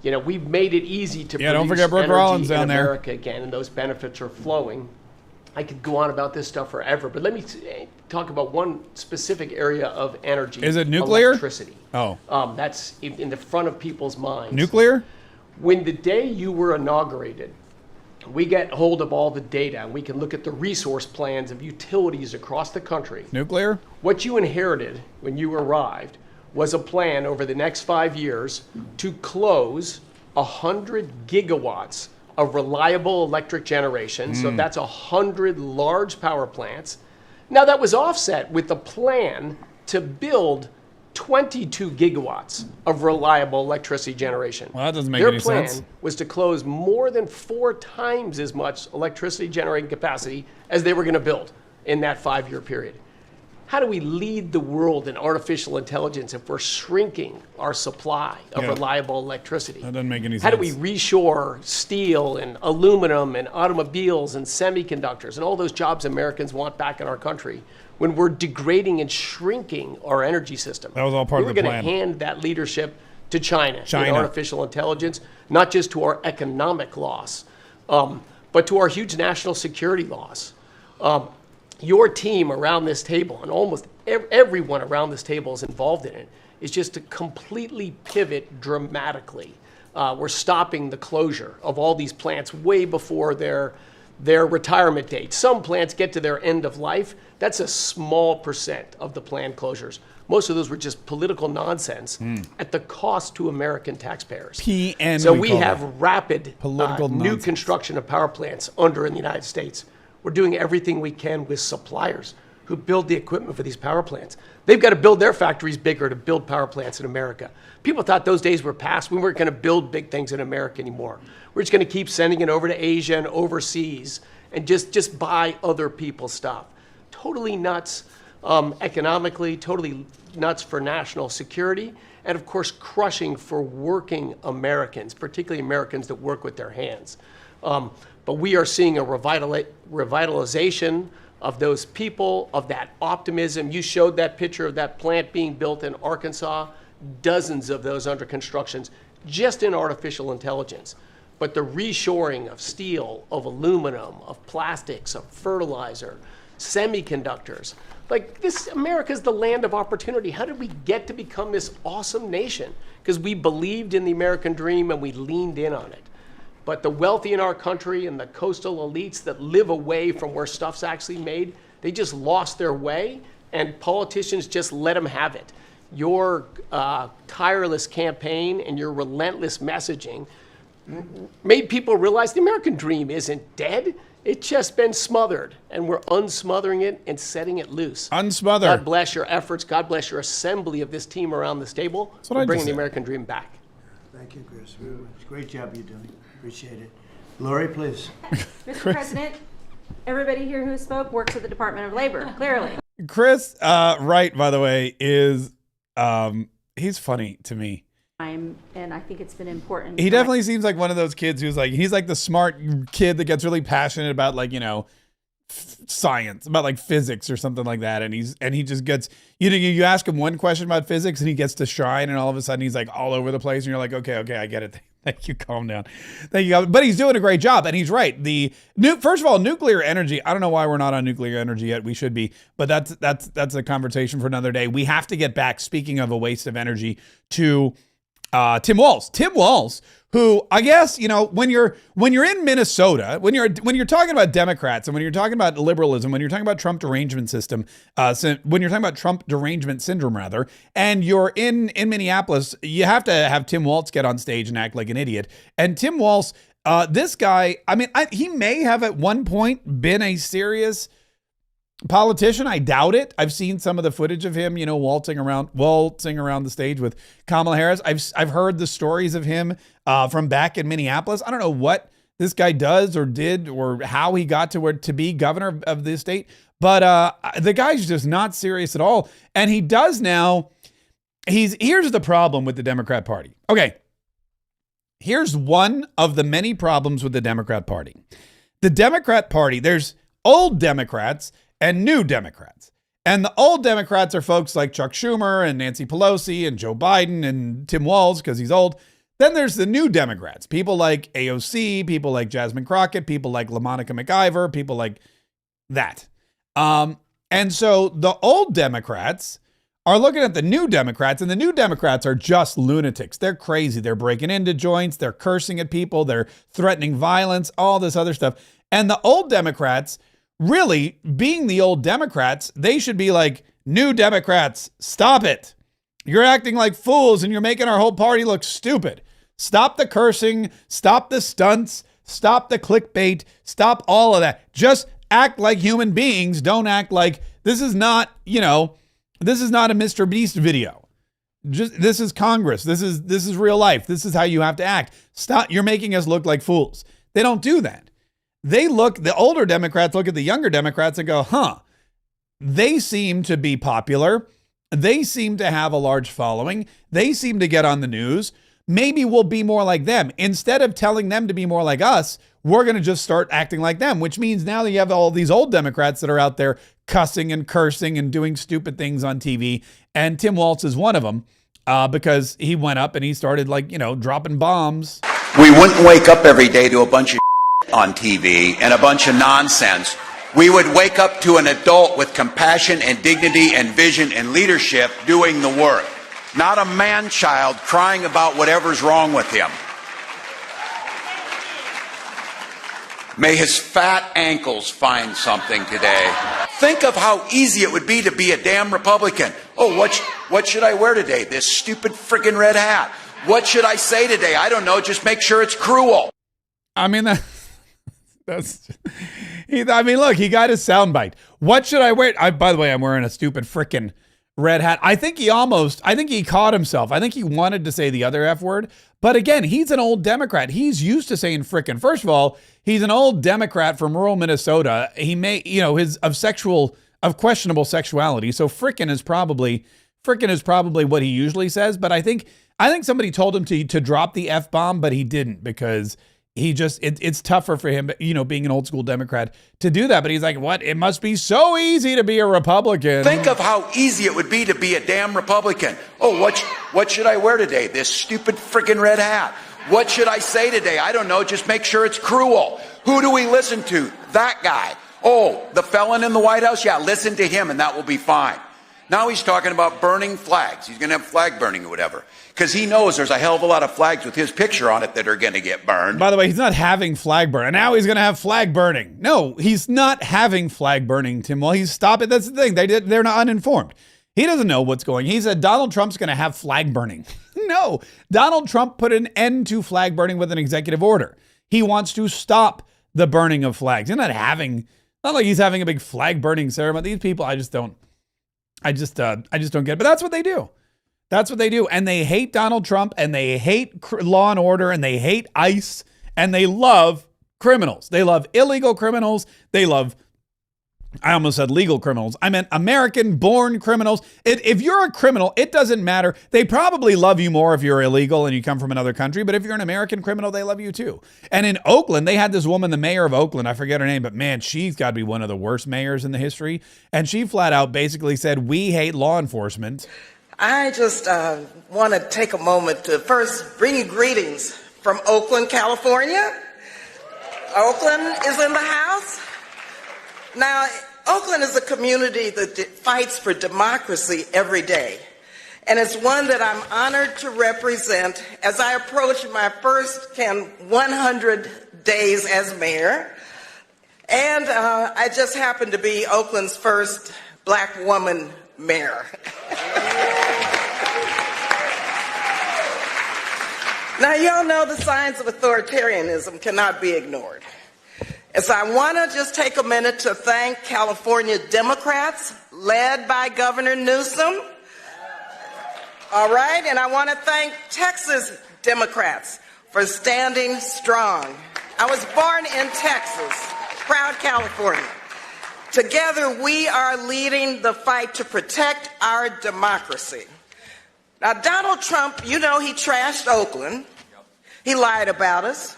You know, we've made it easy to produce don't forget Brooke energy Rollins down in there. America again, and those benefits are flowing. I could go on about this stuff forever, but let me talk about one specific area of energy. Is it nuclear? Electricity. Oh. That's in the front of people's minds. Nuclear? When the day you were inaugurated, we get hold of all the data, and we can look at the resource plans of utilities across the country. Nuclear? What you inherited when you arrived was a plan over the next 5 years to close 100 gigawatts of reliable electric generation. So that's 100 large power plants. Now that was offset with the plan to build 22 gigawatts of reliable electricity generation. Well, that doesn't make Their any plan sense. was to close more than 4 times as much electricity generating capacity as they were going to build in that 5-year period. How do we lead the world in artificial intelligence if we're shrinking our supply of reliable electricity? That doesn't make any sense. How do we reshore steel and aluminum and automobiles and semiconductors and all those jobs Americans want back in our country when we're degrading and shrinking our energy system? That was all part of the We're plan. going to hand that leadership to China in artificial intelligence, not just to our economic loss, but to our huge national security loss. Your team around this table, and almost everyone around this table is involved in it, is just to completely pivot dramatically. We're stopping the closure of all these plants way before their retirement date. Some plants get to their end of life. That's a small percent of the planned closures. Most of those were just political nonsense at the cost to American taxpayers. So we have rapid new construction of power plants in the United States. We're doing everything we can with suppliers who build the equipment for these power plants. They've got to build their factories bigger to build power plants in America. People thought those days were past. We weren't going to build big things in America anymore. We're just going to keep sending it over to Asia and overseas and just buy other people's stuff. Totally nuts economically, totally nuts for national security, and of course crushing for working Americans, particularly Americans that work with their hands. But we are seeing a revitalization of those people, of that optimism. You showed that picture of that plant being built in Arkansas, dozens of those under construction, just in artificial intelligence. But the reshoring of steel, of aluminum, of plastics, of fertilizer, semiconductors. Like this, America's the land of opportunity. How did we get to become this awesome nation? Because we believed in the American dream and we leaned in on it. But the wealthy in our country and the coastal elites that live away from where stuff's actually made, they just lost their way, and politicians just let them have it. Your tireless campaign and your relentless messaging made people realize the American dream isn't dead. It's just been smothered, and we're unsmothering it and setting it loose. Unsmother. God bless your efforts. God bless your assembly of this team around this table for bringing the American dream back. Thank you, Chris. Great job you're doing. Appreciate it. Lori, please. Mr. President, everybody here who spoke works at the Department of Labor, clearly. Chris Wright, by the way, is he's funny to me. And I think it's been important. He definitely seems like one of those kids who's like, he's like the smart kid that gets really passionate about, like, you know, science, about like physics or something like that. And he just gets, you ask him one question about physics and he gets to shine, and all of a sudden he's like all over the place, and you're like, okay, I get it. Thank you. Calm down. Thank you. But he's doing a great job, and he's right. First of all, nuclear energy. I don't know why we're not on nuclear energy yet. We should be, but that's a conversation for another day. We have to get back, speaking of a waste of energy, to Tim Walz. Tim Walz, who, I guess, you know, when you're in Minnesota, when you're talking about Democrats, and when you're talking about liberalism, when you're talking about Trump derangement system, when you're talking about Trump derangement syndrome, rather, and you're in Minneapolis, you have to have Tim Walz get on stage and act like an idiot. And Tim Walz, this guy, I mean, he may have at one point been a serious politician. I doubt it. I've seen some of the footage of him, you know, waltzing around the stage with Kamala Harris. I've heard the stories of him from back in Minneapolis. I don't know what this guy does or did or how he got to be governor of this state, but the guy's just not serious at all. And he does now. Here's the problem with the Democrat Party. Okay, here's one of the many problems with the Democrat Party. The Democrat Party, there's old Democrats and new Democrats. And the old Democrats are folks like Chuck Schumer and Nancy Pelosi and Joe Biden and Tim Walz, because he's old. Then there's the new Democrats, people like AOC, people like Jasmine Crockett, people like LaMonica McIver, people like that. And so the old Democrats are looking at the new Democrats, and the new Democrats are just lunatics. They're crazy. They're breaking into joints. They're cursing at people. They're threatening violence, all this other stuff. And the old Democrats, really, being the old Democrats, they should be like, new Democrats, stop it. You're acting like fools and you're making our whole party look stupid. Stop the cursing, stop the stunts, stop the clickbait, stop all of that. Just act like human beings. Don't act like this is not, this is not a Mr. Beast video. This is Congress. This is real life. This is how you have to act. Stop. You're making us look like fools. They don't do that. The older Democrats look at the younger Democrats and go, they seem to be popular. They seem to have a large following. They seem to get on the news. Maybe we'll be more like them. Instead of telling them to be more like us, we're going to just start acting like them, which means now that you have all these old Democrats that are out there cussing and cursing and doing stupid things on TV. And Tim Walz is one of them because he went up and he started dropping bombs. We wouldn't wake up every day to a bunch of on TV and a bunch of nonsense. We would wake up to an adult with compassion and dignity and vision and leadership doing the work, not a man-child crying about whatever's wrong with him. May his fat ankles find something today. Think of how easy it would be to be a damn Republican. Oh, what should I wear today? This stupid friggin' red hat. What should I say today? I don't know. Just make sure it's cruel. I mean, look, he got his soundbite. What should I wear? By the way, I'm wearing a stupid frickin' red hat. I think he caught himself. I think he wanted to say the other F word. But again, he's an old Democrat. He's used to saying frickin'. First of all, he's an old Democrat from rural Minnesota. He may, of questionable sexuality. So frickin' is probably what he usually says. But I think somebody told him to drop the F-bomb, but he didn't, because it's tougher for him, being an old school Democrat, to do that. But he's like, what? It must be so easy to be a Republican. Think of how easy it would be to be a damn Republican. Oh, what should I wear today? This stupid freaking red hat. What should I say today? I don't know. Just make sure it's cruel. Who do we listen to? That guy. Oh, the felon in the White House? Yeah, listen to him and that will be fine. Now he's talking about burning flags. He's going to have flag burning or whatever. Because he knows there's a hell of a lot of flags with his picture on it that are going to get burned. By the way, he's not having flag burn. And now he's going to have flag burning. No, he's not having flag burning, Tim. Well, he's stopping. That's the thing. They're not uninformed. He doesn't know what's going. He said Donald Trump's going to have flag burning. No, Donald Trump put an end to flag burning with an executive order. He wants to stop the burning of flags. Not like he's having a big flag burning ceremony. These people, I just don't get it. But that's what they do. That's what they do. And they hate Donald Trump, and they hate law and order, and they hate ICE, and they love criminals. They love illegal criminals. They love, I almost said legal criminals. I meant American-born criminals. If you're a criminal, it doesn't matter. They probably love you more if you're illegal and you come from another country. But if you're an American criminal, they love you too. And in Oakland, they had this woman, the mayor of Oakland. I forget her name, but man, she's got to be one of the worst mayors in the history. And she flat out basically said, we hate law enforcement. I just want to take a moment to first bring you greetings from Oakland, California. Oakland is in the house. Now, Oakland is a community that fights for democracy every day. And it's one that I'm honored to represent as I approach my first 100 days as mayor. And I just happen to be Oakland's first black woman mayor. Now, y'all know the signs of authoritarianism cannot be ignored. And so I want to just take a minute to thank California Democrats, led by Governor Newsom. All right, and I want to thank Texas Democrats for standing strong. I was born in Texas, proud California. Together, we are leading the fight to protect our democracy. Now, Donald Trump, you know, he trashed Oakland. He lied about us.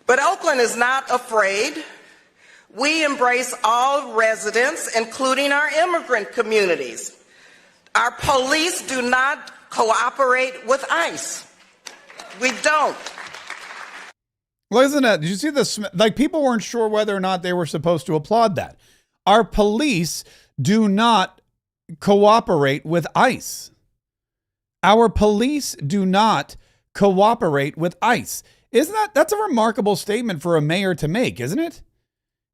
But Oakland is not afraid. We embrace all residents, including our immigrant communities. Our police do not cooperate with ICE. We don't. Listen to that. Did you see this? Like, people weren't sure whether or not they were supposed to applaud that. Our police do not cooperate with ICE. Our police do not cooperate with ICE. That's a remarkable statement for a mayor to make, isn't it?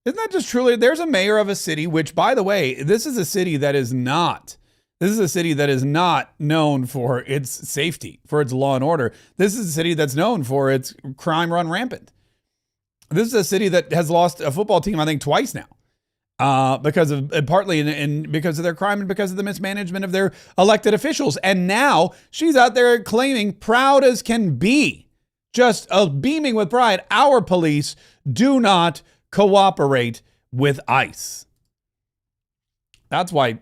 Isn't that just truly, there's a mayor of a city, which, by the way, this is a city that is not known for its safety, for its law and order. This is a city that's known for its crime run rampant. This is a city that has lost a football team, I think, twice now. Because of partly because of their crime and because of the mismanagement of their elected officials. And now she's out there claiming, proud as can be, just beaming with pride, our police do not cooperate with ICE. That's why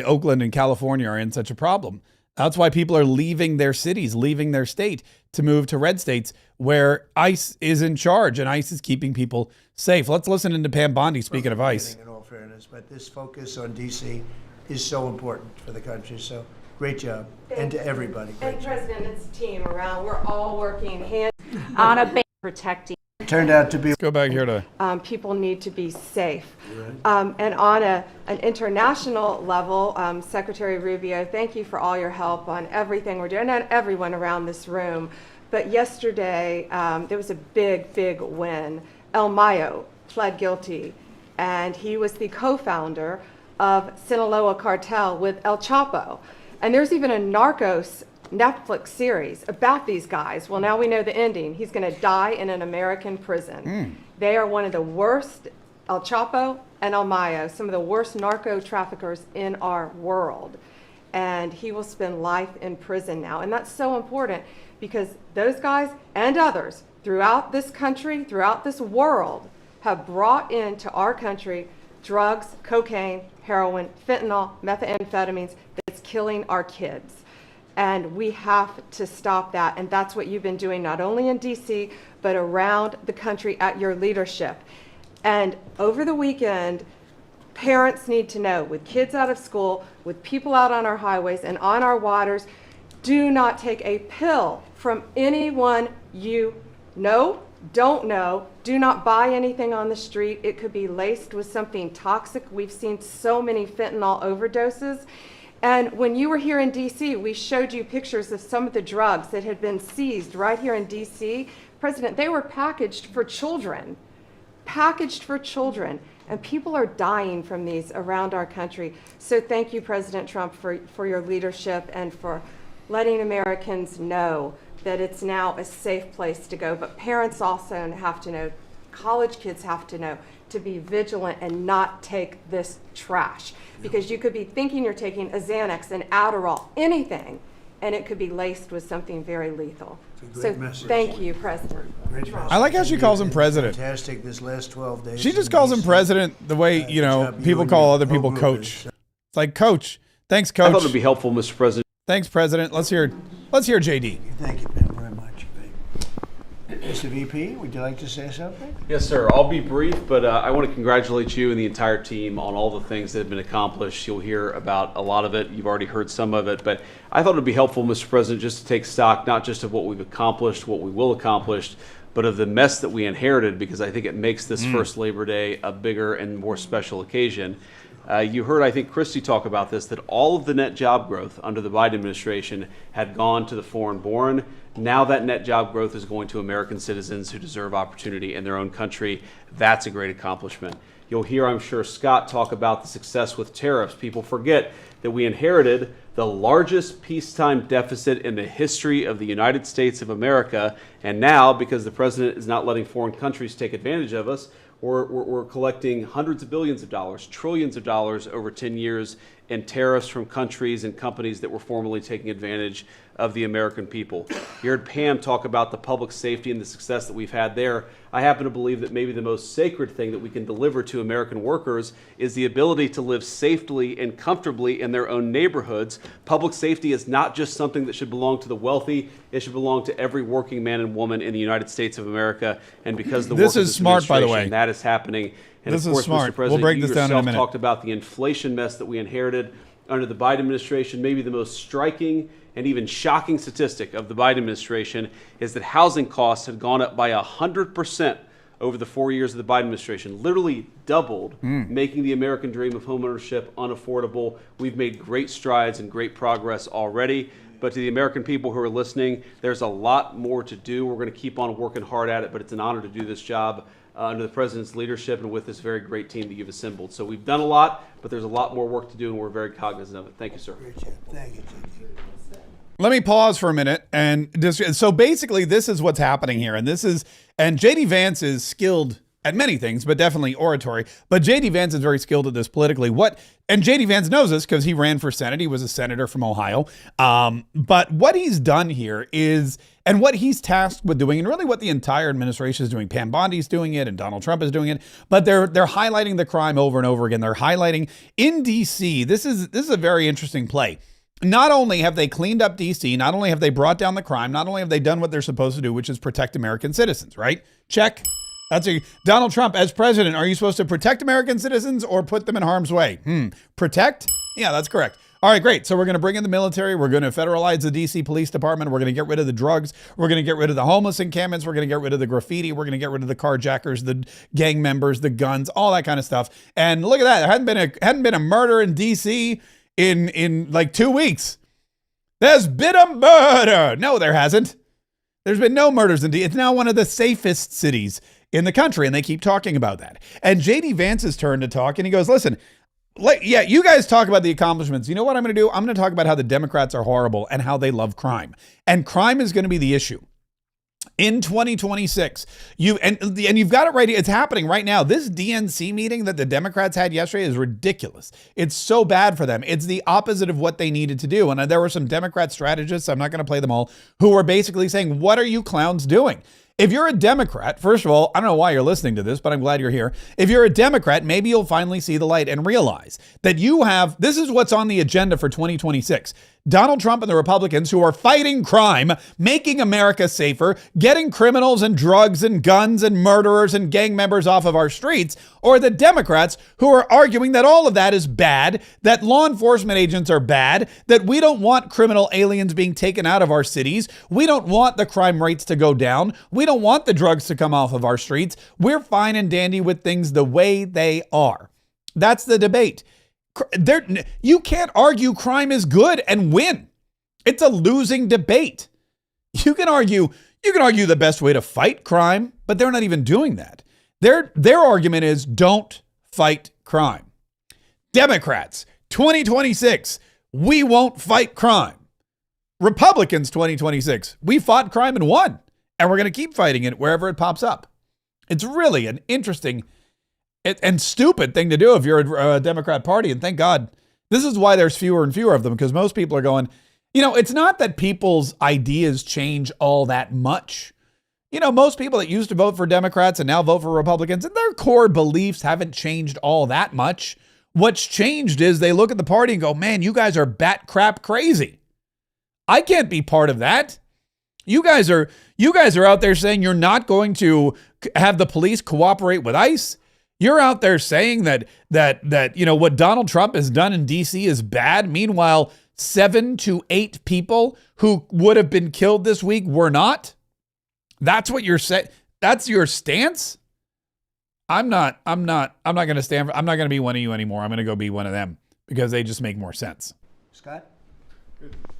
Oakland and California are in such a problem. That's why people are leaving their cities, leaving their state to move to red states where ICE is in charge and ICE is keeping people safe. Let's listen into Pam Bondi speaking of ICE. In all fairness, but this focus on D.C. is so important for the country. So great job, and to everybody. And President, it's a team around. We're all working hand on a base protecting. Turned out to be. Let's go back here to. People need to be safe. And on an international level, Secretary Rubio, thank you for all your help on everything we're doing, and everyone around this room. But yesterday, there was a big win. El Mayo pled guilty, and he was the co-founder of Sinaloa cartel with El Chapo. And there's even a Narcos Netflix series about these guys. Well, now we know the ending. He's going to die in an American prison. They are one of the worst, El Chapo and El Mayo, some of the worst narco traffickers in our world. And he will spend life in prison now. And that's so important because those guys and others throughout this country, throughout this world, have brought into our country drugs, cocaine, heroin, fentanyl, methamphetamines that's killing our kids. And we have to stop that. And that's what you've been doing, not only in DC, but around the country at your leadership. And over the weekend, parents need to know, with kids out of school, with people out on our highways and on our waters, do not take a pill from anyone you know, don't know, do not buy anything on the street. It could be laced with something toxic. We've seen so many fentanyl overdoses. And when you were here in DC, we showed you pictures of some of the drugs that had been seized right here in DC. President, they were packaged for children. And people are dying from these around our country. So thank you, President Trump, for your leadership and for letting Americans know that it's now a safe place to go. But parents also have to know, college kids have to know, to be vigilant and not take this trash. Because you could be thinking you're taking a Xanax, an Adderall, anything, and it could be laced with something very lethal. So thank you, President. I like how she calls him president. Fantastic this last 12 days. She just calls him president the way, people call other people coach. It's like, coach. Thanks, coach. I thought it would be helpful, Mr. President. Thanks, President. Let's hear JD. Thank you, Ben, very much. Mr. VP, would you like to say something? Yes, sir. I'll be brief, but I want to congratulate you and the entire team on all the things that have been accomplished. You'll hear about a lot of it. You've already heard some of it, but I thought it would be helpful, Mr. President, just to take stock, not just of what we've accomplished, what we will accomplish, but of the mess that we inherited, because I think it makes this first Labor Day a bigger and more special occasion. You heard, I think, Christie talk about this, that all of the net job growth under the Biden administration had gone to the foreign-born. Now that net job growth is going to American citizens who deserve opportunity in their own country. That's a great accomplishment. You'll hear, I'm sure, Scott talk about the success with tariffs. People forget that we inherited the largest peacetime deficit in the history of the United States of America. And now, because the president is not letting foreign countries take advantage of us, we're collecting hundreds of billions of dollars, trillions of dollars over 10 years in tariffs from countries and companies that were formerly taking advantage of the American people. You heard Pam talk about the public safety and the success that we've had there. I happen to believe that maybe the most sacred thing that we can deliver to American workers is the ability to live safely and comfortably in their own neighborhoods. Public safety is not just something that should belong to the wealthy. It should belong to every working man and woman in the United States of America. And because the this is smart, by the way, that is happening. And this of course, is smart. Mr. President, We'll break you this down in a minute. talked about the inflation mess that we inherited under the Biden administration. Maybe the most striking and even shocking statistic of the Biden administration is that housing costs had gone up by 100% over the 4 years of the Biden administration, literally doubled, making the American dream of homeownership unaffordable. We've made great strides and great progress already. But to the American people who are listening, there's a lot more to do. We're going to keep on working hard at it, but it's an honor to do this job under the president's leadership and with this very great team that you've assembled. So we've done a lot, but there's a lot more work to do, and we're very cognizant of it. Thank you, sir. Great job. Thank you. Let me pause for a minute. And so basically, this is what's happening here. And JD Vance is skilled at many things, but definitely oratory. But JD Vance is very skilled at this politically. And JD Vance knows this because he ran for Senate. He was a senator from Ohio. But what he's done here is, and what he's tasked with doing, and really what the entire administration is doing, Pam Bondi's doing it and Donald Trump is doing it, but they're highlighting the crime over and over again. They're highlighting in DC. This is a very interesting play. Not only have they cleaned up DC, not only have they brought down the crime, not only have they done what they're supposed to do, which is protect American citizens, right? Check. Donald Trump, as president, are you supposed to protect American citizens or put them in harm's way? Protect? Yeah, that's correct. All right, great. So we're going to bring in the military. We're going to federalize the DC Police Department. We're going to get rid of the drugs. We're going to get rid of the homeless encampments. We're going to get rid of the graffiti. We're going to get rid of the carjackers, the gang members, the guns, all that kind of stuff. And look at that. There hadn't been a murder in DC in like 2 weeks. There's been a murder. No, there hasn't. There's been no murders in DC. It's now one of the safest cities in the country, and they keep talking about that. And JD Vance's turn to talk, and he goes, listen, yeah, you guys talk about the accomplishments. You know what I'm going to do? I'm going to talk about how the Democrats are horrible and how they love crime. And crime is going to be the issue. In 2026, and you've got it right here. It's happening right now. This DNC meeting that the Democrats had yesterday is ridiculous. It's so bad for them. It's the opposite of what they needed to do. And there were some Democrat strategists, I'm not going to play them all, who were basically saying, what are you clowns doing? If you're a Democrat, first of all, I don't know why you're listening to this, but I'm glad you're here. If you're a Democrat, maybe you'll finally see the light and realize that this is what's on the agenda for 2026. Donald Trump and the Republicans who are fighting crime, making America safer, getting criminals and drugs and guns and murderers and gang members off of our streets, or the Democrats who are arguing that all of that is bad, that law enforcement agents are bad, that we don't want criminal aliens being taken out of our cities, we don't want the crime rates to go down, we We don't want the drugs to come off of our streets. We're fine and dandy with things the way they are. That's the debate. You can't argue crime is good and win. It's a losing debate. You can argue the best way to fight crime, but they're not even doing that. Their argument is don't fight crime. Democrats, 2026, we won't fight crime. Republicans, 2026, we fought crime and won, and we're going to keep fighting it wherever it pops up. It's really an interesting and stupid thing to do if you're a Democrat Party, and thank God this is why there's fewer and fewer of them, because most people are going, it's not that people's ideas change all that much. Most people that used to vote for Democrats and now vote for Republicans, and their core beliefs haven't changed all that much. What's changed is they look at the party and go, man, you guys are bat crap crazy. I can't be part of that. You guys are out there saying you're not going to have the police cooperate with ICE. You're out there saying that what Donald Trump has done in DC is bad. Meanwhile, 7 to 8 people who would have been killed this week were not. That's what you're saying. That's your stance. I'm not going to stand. I'm not going to be one of you anymore. I'm going to go be one of them because they just make more sense. Scott?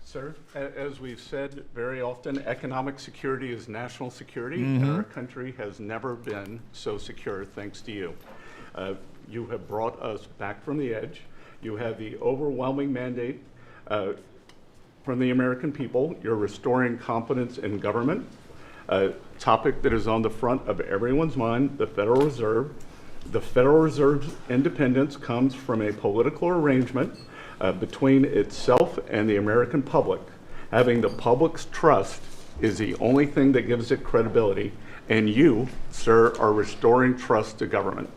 Sir, as we've said very often, economic security is national security, Mm-hmm. and our country has never been so secure thanks to you. You have brought us back from the edge. You have the overwhelming mandate from the American people. You're restoring confidence in government, a topic that is on the front of everyone's mind, the Federal Reserve. The Federal Reserve's independence comes from a political arrangement between itself and the American public. Having the public's trust is the only thing that gives it credibility, and you, sir, are restoring trust to government.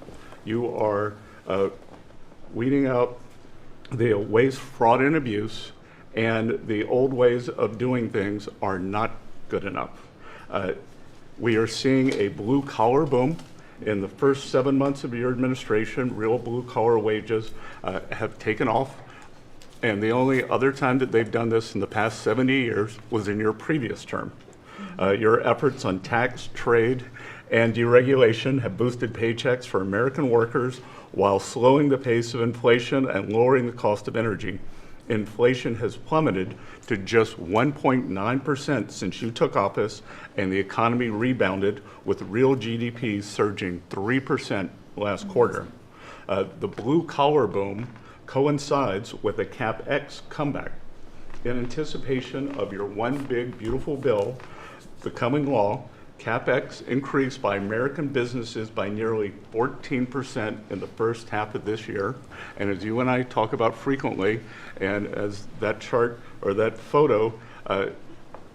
You are weeding out the waste, fraud, and abuse, and the old ways of doing things are not good enough. We are seeing a blue-collar boom. In the first 7 months of your administration, real blue-collar wages have taken off. And the only other time that they've done this in the past 70 years was in your previous term. Your efforts on tax, trade, and deregulation have boosted paychecks for American workers while slowing the pace of inflation and lowering the cost of energy. Inflation has plummeted to just 1.9% since you took office, and the economy rebounded with real GDP surging 3% last quarter. The blue-collar boom coincides with a CapEx comeback. In anticipation of your one big beautiful bill becoming law, CapEx increased by American businesses by nearly 14% in the first half of this year. And as you and I talk about frequently, and as that chart or that photo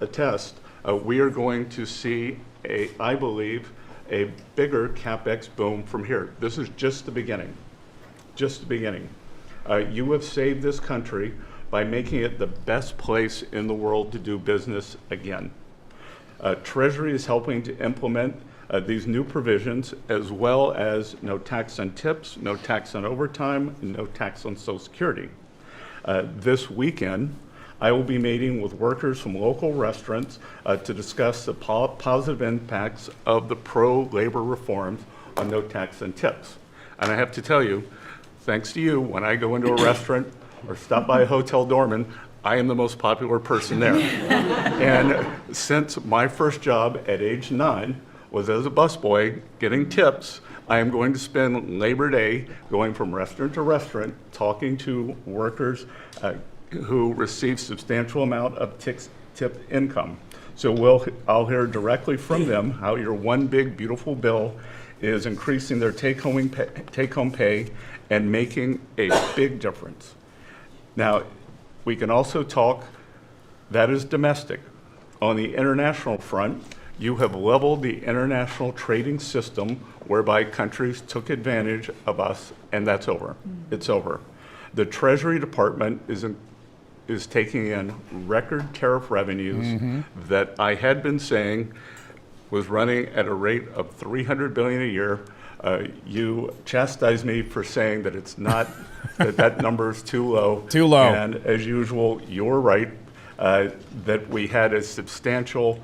attests, we are going to see I believe, a bigger CapEx boom from here. This is just the beginning, just the beginning. You have saved this country by making it the best place in the world to do business again. Treasury is helping to implement these new provisions, as well as no tax on tips, no tax on overtime, and no tax on Social Security. This weekend, I will be meeting with workers from local restaurants to discuss the positive impacts of the pro-labor reforms on no tax on tips. And I have to tell you, thanks to you, when I go into a restaurant or stop by a hotel doorman, I am the most popular person there. And since my first job at age 9 was as a busboy getting tips, I am going to spend Labor Day going from restaurant to restaurant talking to workers who receive substantial amount of tip income. So I'll hear directly from them how your one big beautiful bill is increasing their take-home pay and making a big difference. Now, we can also talk, that is domestic. On the international front, you have leveled the international trading system whereby countries took advantage of us, and that's over. It's over. The Treasury Department is taking in record tariff revenues that I had been saying was running at a rate of $300 billion a year. You chastised me for saying that it's not, that number is too low. Too low. And as usual, you're right, that we had a substantial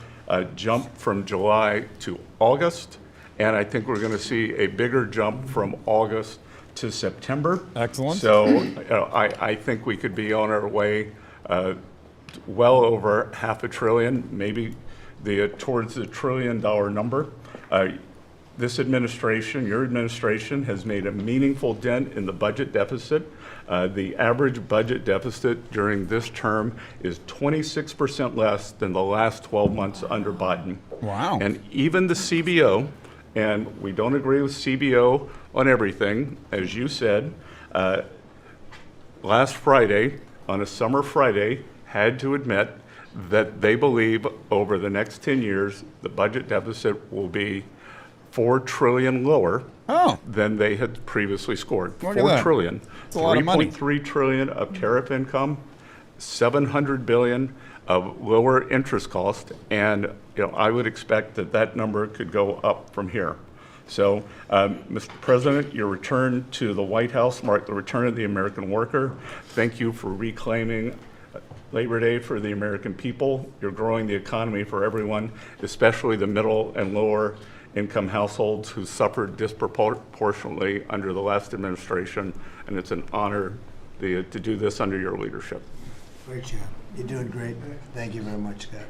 jump from July to August, and I think we're going to see a bigger jump from August to September. Excellent. So I think we could be on our way well over $500 billion, maybe towards the $1 trillion number. This administration, your administration, has made a meaningful dent in the budget deficit. The average budget deficit during this term is 26% less than the last 12 months under Biden. Wow. And even the CBO, and we don't agree with CBO on everything, as you said, last Friday, on a summer Friday, had to admit that they believe over the next 10 years, the budget deficit will be $4 trillion lower than they had previously scored. $4 trillion. That's a lot of money. $3.3 trillion of tariff income, $700 billion of lower interest cost, and I would expect that number could go up from here. So, Mr. President, your return to the White House marked the return of the American worker. Thank you for reclaiming Labor Day for the American people. You're growing the economy for everyone, especially the middle and lower income households who suffered disproportionately under the last administration, and it's an honor to do this under your leadership. Great job. You're doing great. Thank you very much, Scott.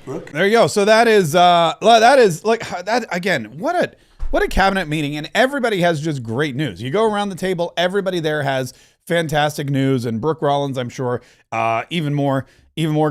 Brooke? There you go. So that is like that again. What a cabinet meeting, and everybody has just great news. You go around the table, everybody there has fantastic news, and Brooke Rollins, I'm sure, even more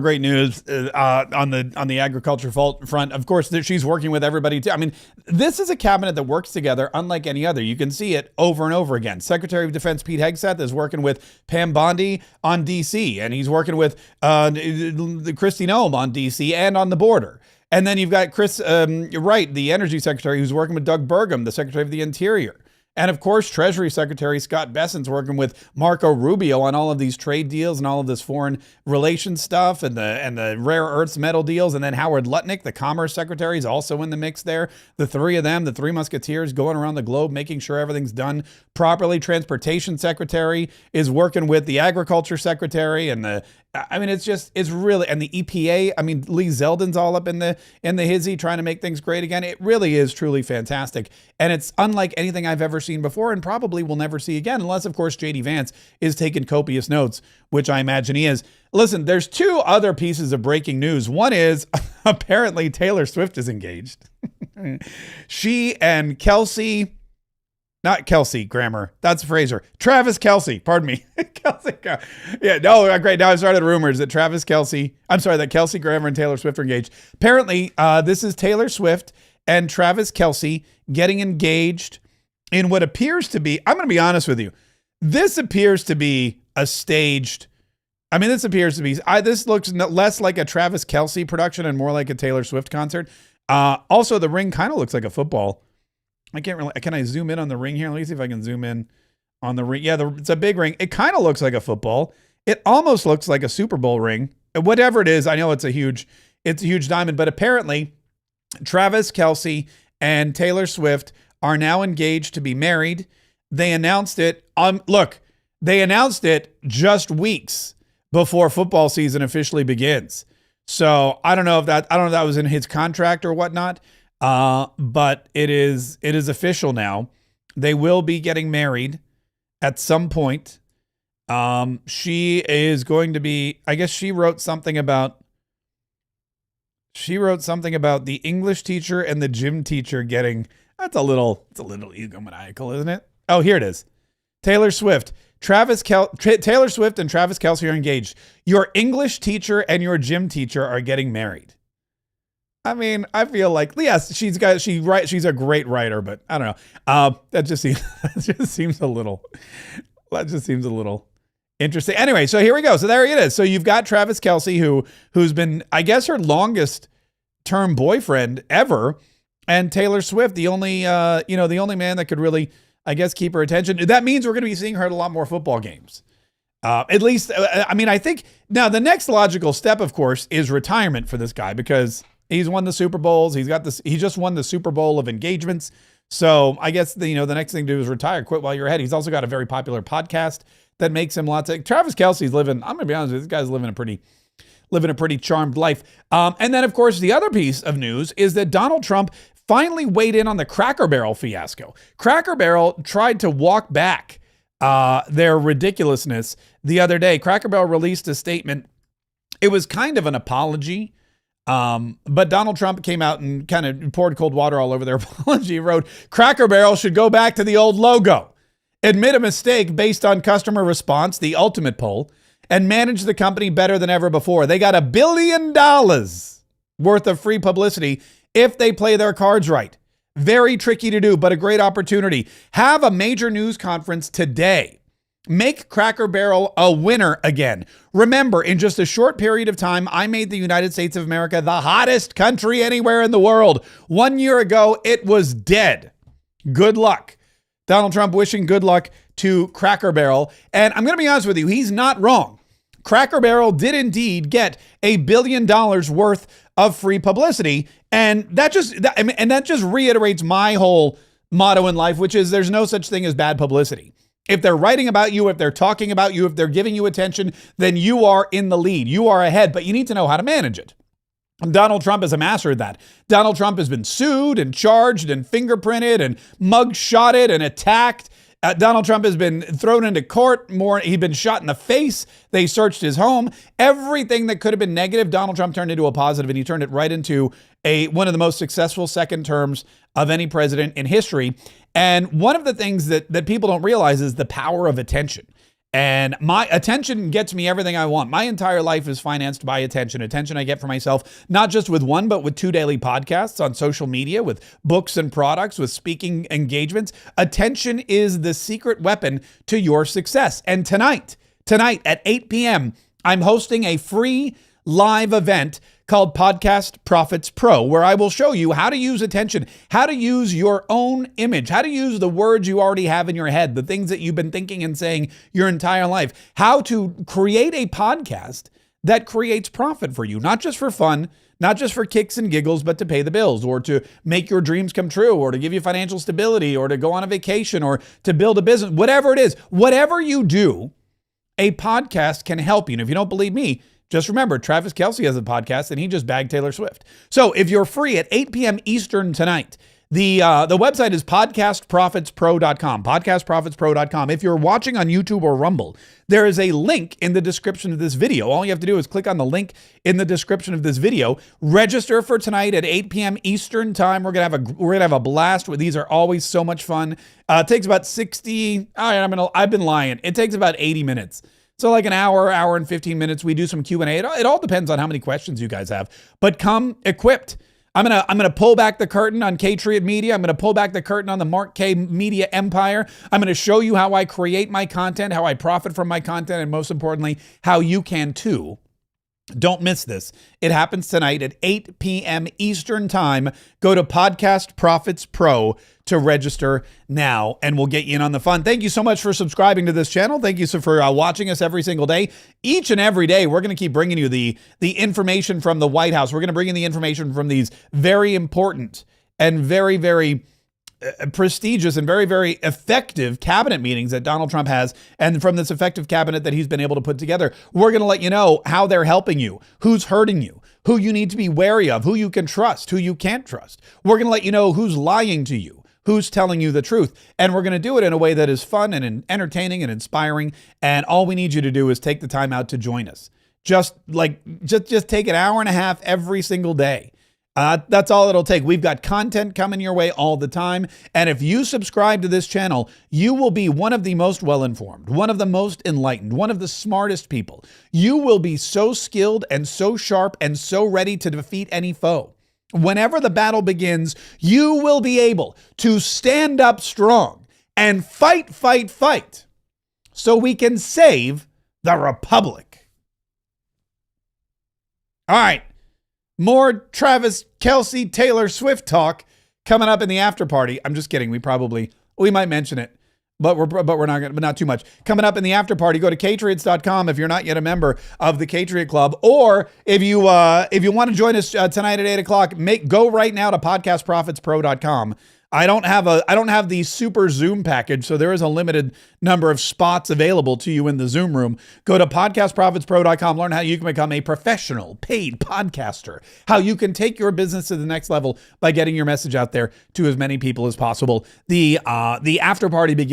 great news on the agriculture front. Of course, she's working with everybody too. I mean, this is a cabinet that works together unlike any other. You can see it over and over again. Secretary of Defense Pete Hegseth is working with Pam Bondi on DC, and he's working with Kristi Noem on DC and on the border. And then you've got Chris Wright, the Energy Secretary, who's working with Doug Burgum, the Secretary of the Interior. And of course, Treasury Secretary Scott Bessent's working with Marco Rubio on all of these trade deals and all of this foreign relations stuff and the rare earths metal deals. And then Howard Lutnick, the Commerce Secretary, is also in the mix there. The three of them, the three musketeers, going around the globe, making sure everything's done properly. Transportation Secretary is working with the Agriculture Secretary and it's really, and the EPA, I mean, Lee Zeldin's all up in the hizzy trying to make things great again. It really is truly fantastic. And it's unlike anything I've ever seen before and probably will never see again, unless, of course, J.D. Vance is taking copious notes, which I imagine he is. Listen, there's two other pieces of breaking news. One is apparently Taylor Swift is engaged. She and Kelsey... Not Kelsey Grammer. That's Fraser. Travis Kelce. Pardon me. Kelsey. Yeah, no, great. Now I started rumors that that Kelsey Grammer and Taylor Swift are engaged. Apparently, this is Taylor Swift and Travis Kelce getting engaged in what appears to be, I'm going to be honest with you, this appears to be a staged, this looks less like a Travis Kelce production and more like a Taylor Swift concert. Also, the ring kind of looks like a football. Can I zoom in on the ring here? Let me see if I can zoom in on the ring. Yeah, it's a big ring. It kind of looks like a football. It almost looks like a Super Bowl ring. Whatever it is, I know it's a huge diamond, but apparently Travis Kelce and Taylor Swift are now engaged to be married. They announced it they announced it just weeks before football season officially begins. So I don't know if that was in his contract or whatnot. But it is official now. They will be getting married at some point. She is going to be, I guess she wrote something about the English teacher and the gym teacher getting, it's a little egomaniacal, isn't it? Oh, here it is. Taylor Swift and Travis Kelce are engaged. Your English teacher and your gym teacher are getting married. I mean, I feel like, yes, she's a great writer, but I don't know. That just seems a little interesting. Anyway, so here we go. So there it is. So you've got Travis Kelce, who's been, I guess, her longest term boyfriend ever, and Taylor Swift, the only man that could really, I guess, keep her attention. That means we're going to be seeing her at a lot more football games. At least, I think now the next logical step, of course, is retirement for this guy because he's won the Super Bowls. He just won the Super Bowl of engagements. So I guess the next thing to do is retire, quit while you're ahead. He's also got a very popular podcast that makes him lots of. Travis Kelce's living. I'm gonna be honest with you, this guy's living a pretty living a pretty charmed life. And then, of course, the other piece of news is that Donald Trump finally weighed in on the Cracker Barrel fiasco. Cracker Barrel tried to walk back their ridiculousness the other day. Cracker Barrel released a statement. It was kind of an apology, but Donald Trump came out and kind of poured cold water all over their apology. He wrote, Cracker Barrel should go back to the old logo, admit a mistake based on customer response, the ultimate poll, and manage the company better than ever before. They got $1 billion worth of free publicity if they play their cards right. Very tricky to do, but a great opportunity. Have a major news conference today. Make Cracker Barrel a winner again. Remember, in just a short period of time, I made the United States of America the hottest country anywhere in the world. 1 year ago, it was dead. Good luck. Donald Trump wishing good luck to Cracker Barrel. And I'm going to be honest with you, he's not wrong. Cracker Barrel did indeed get $1 billion worth of free publicity. And that just reiterates my whole motto in life, which is there's no such thing as bad publicity. If they're writing about you, if they're talking about you, if they're giving you attention, then you are in the lead. You are ahead, but you need to know how to manage it. Donald Trump is a master at that. Donald Trump has been sued and charged and fingerprinted and mug-shotted and attacked. Donald Trump has been thrown into court. He's been shot in the face. They searched his home. Everything that could have been negative, Donald Trump turned into a positive, and he turned it right into one of the most successful second terms of any president in history. And one of the things that people don't realize is the power of attention. And my attention gets me everything I want. My entire life is financed by attention. Attention I get for myself, not just with one, but with 2 daily podcasts on social media, with books and products, with speaking engagements. Attention is the secret weapon to your success. And tonight at 8 p.m., I'm hosting a free live event called Podcast Profits Pro, where I will show you how to use attention, how to use your own image, how to use the words you already have in your head, the things that you've been thinking and saying your entire life, how to create a podcast that creates profit for you, not just for fun, not just for kicks and giggles, but to pay the bills or to make your dreams come true or to give you financial stability or to go on a vacation or to build a business, whatever it is, whatever you do, a podcast can help you. And if you don't believe me, just remember, Travis Kelce has a podcast and he just bagged Taylor Swift. So if you're free at 8 p.m. Eastern tonight, the website is podcastprofitspro.com, podcastprofitspro.com. If you're watching on YouTube or Rumble, there is a link in the description of this video. All you have to do is click on the link in the description of this video. Register for tonight at 8 p.m. Eastern time. We're gonna have a blast. These are always so much fun. It takes about 60. I've been lying. It takes about 80 minutes. So like an hour and 15 minutes, we do some Q&A. It all depends on how many questions you guys have. But come equipped. I'm gonna pull back the curtain on Kaye Media. I'm gonna pull back the curtain on the Mark Kaye Media empire. I'm gonna show you how I create my content, how I profit from my content, and most importantly, how you can too. Don't miss this. It happens tonight at 8 p.m. Eastern time. Go to Podcast Profits Pro to register now, and we'll get you in on the fun. Thank you so much for subscribing to this channel. Thank you for watching us every single day. Each and every day, we're going to keep bringing you the information from the White House. We're going to bring in the information from these very important and very, very prestigious and very, very effective cabinet meetings that Donald Trump has, and from this effective cabinet that he's been able to put together. We're going to let you know how they're helping you, who's hurting you, who you need to be wary of, who you can trust, who you can't trust. We're going to let you know who's lying to you, who's telling you the truth. And we're going to do it in a way that is fun and entertaining and inspiring. And all we need you to do is take the time out to join us. Just take an hour and a half every single day. That's all it'll take. We've got content coming your way all the time. And if you subscribe to this channel, you will be one of the most well-informed, one of the most enlightened, one of the smartest people. You will be so skilled and so sharp and so ready to defeat any foe. Whenever the battle begins, you will be able to stand up strong and fight so we can save the Republic. All right. More Travis Kelce, Taylor Swift talk coming up in the after party. I'm just kidding. We might mention it, but we're not going to, but not too much. Coming up in the after party, go to Katriots.com if you're not yet a member of the Katriot Club, or if you want to join us tonight at 8 o'clock, go right now to podcastprofitspro.com. I don't have the super Zoom package, so there is a limited number of spots available to you in the Zoom room. Go to podcastprofitspro.com. Learn how you can become a professional paid podcaster, how you can take your business to the next level by getting your message out there to as many people as possible. The after party begins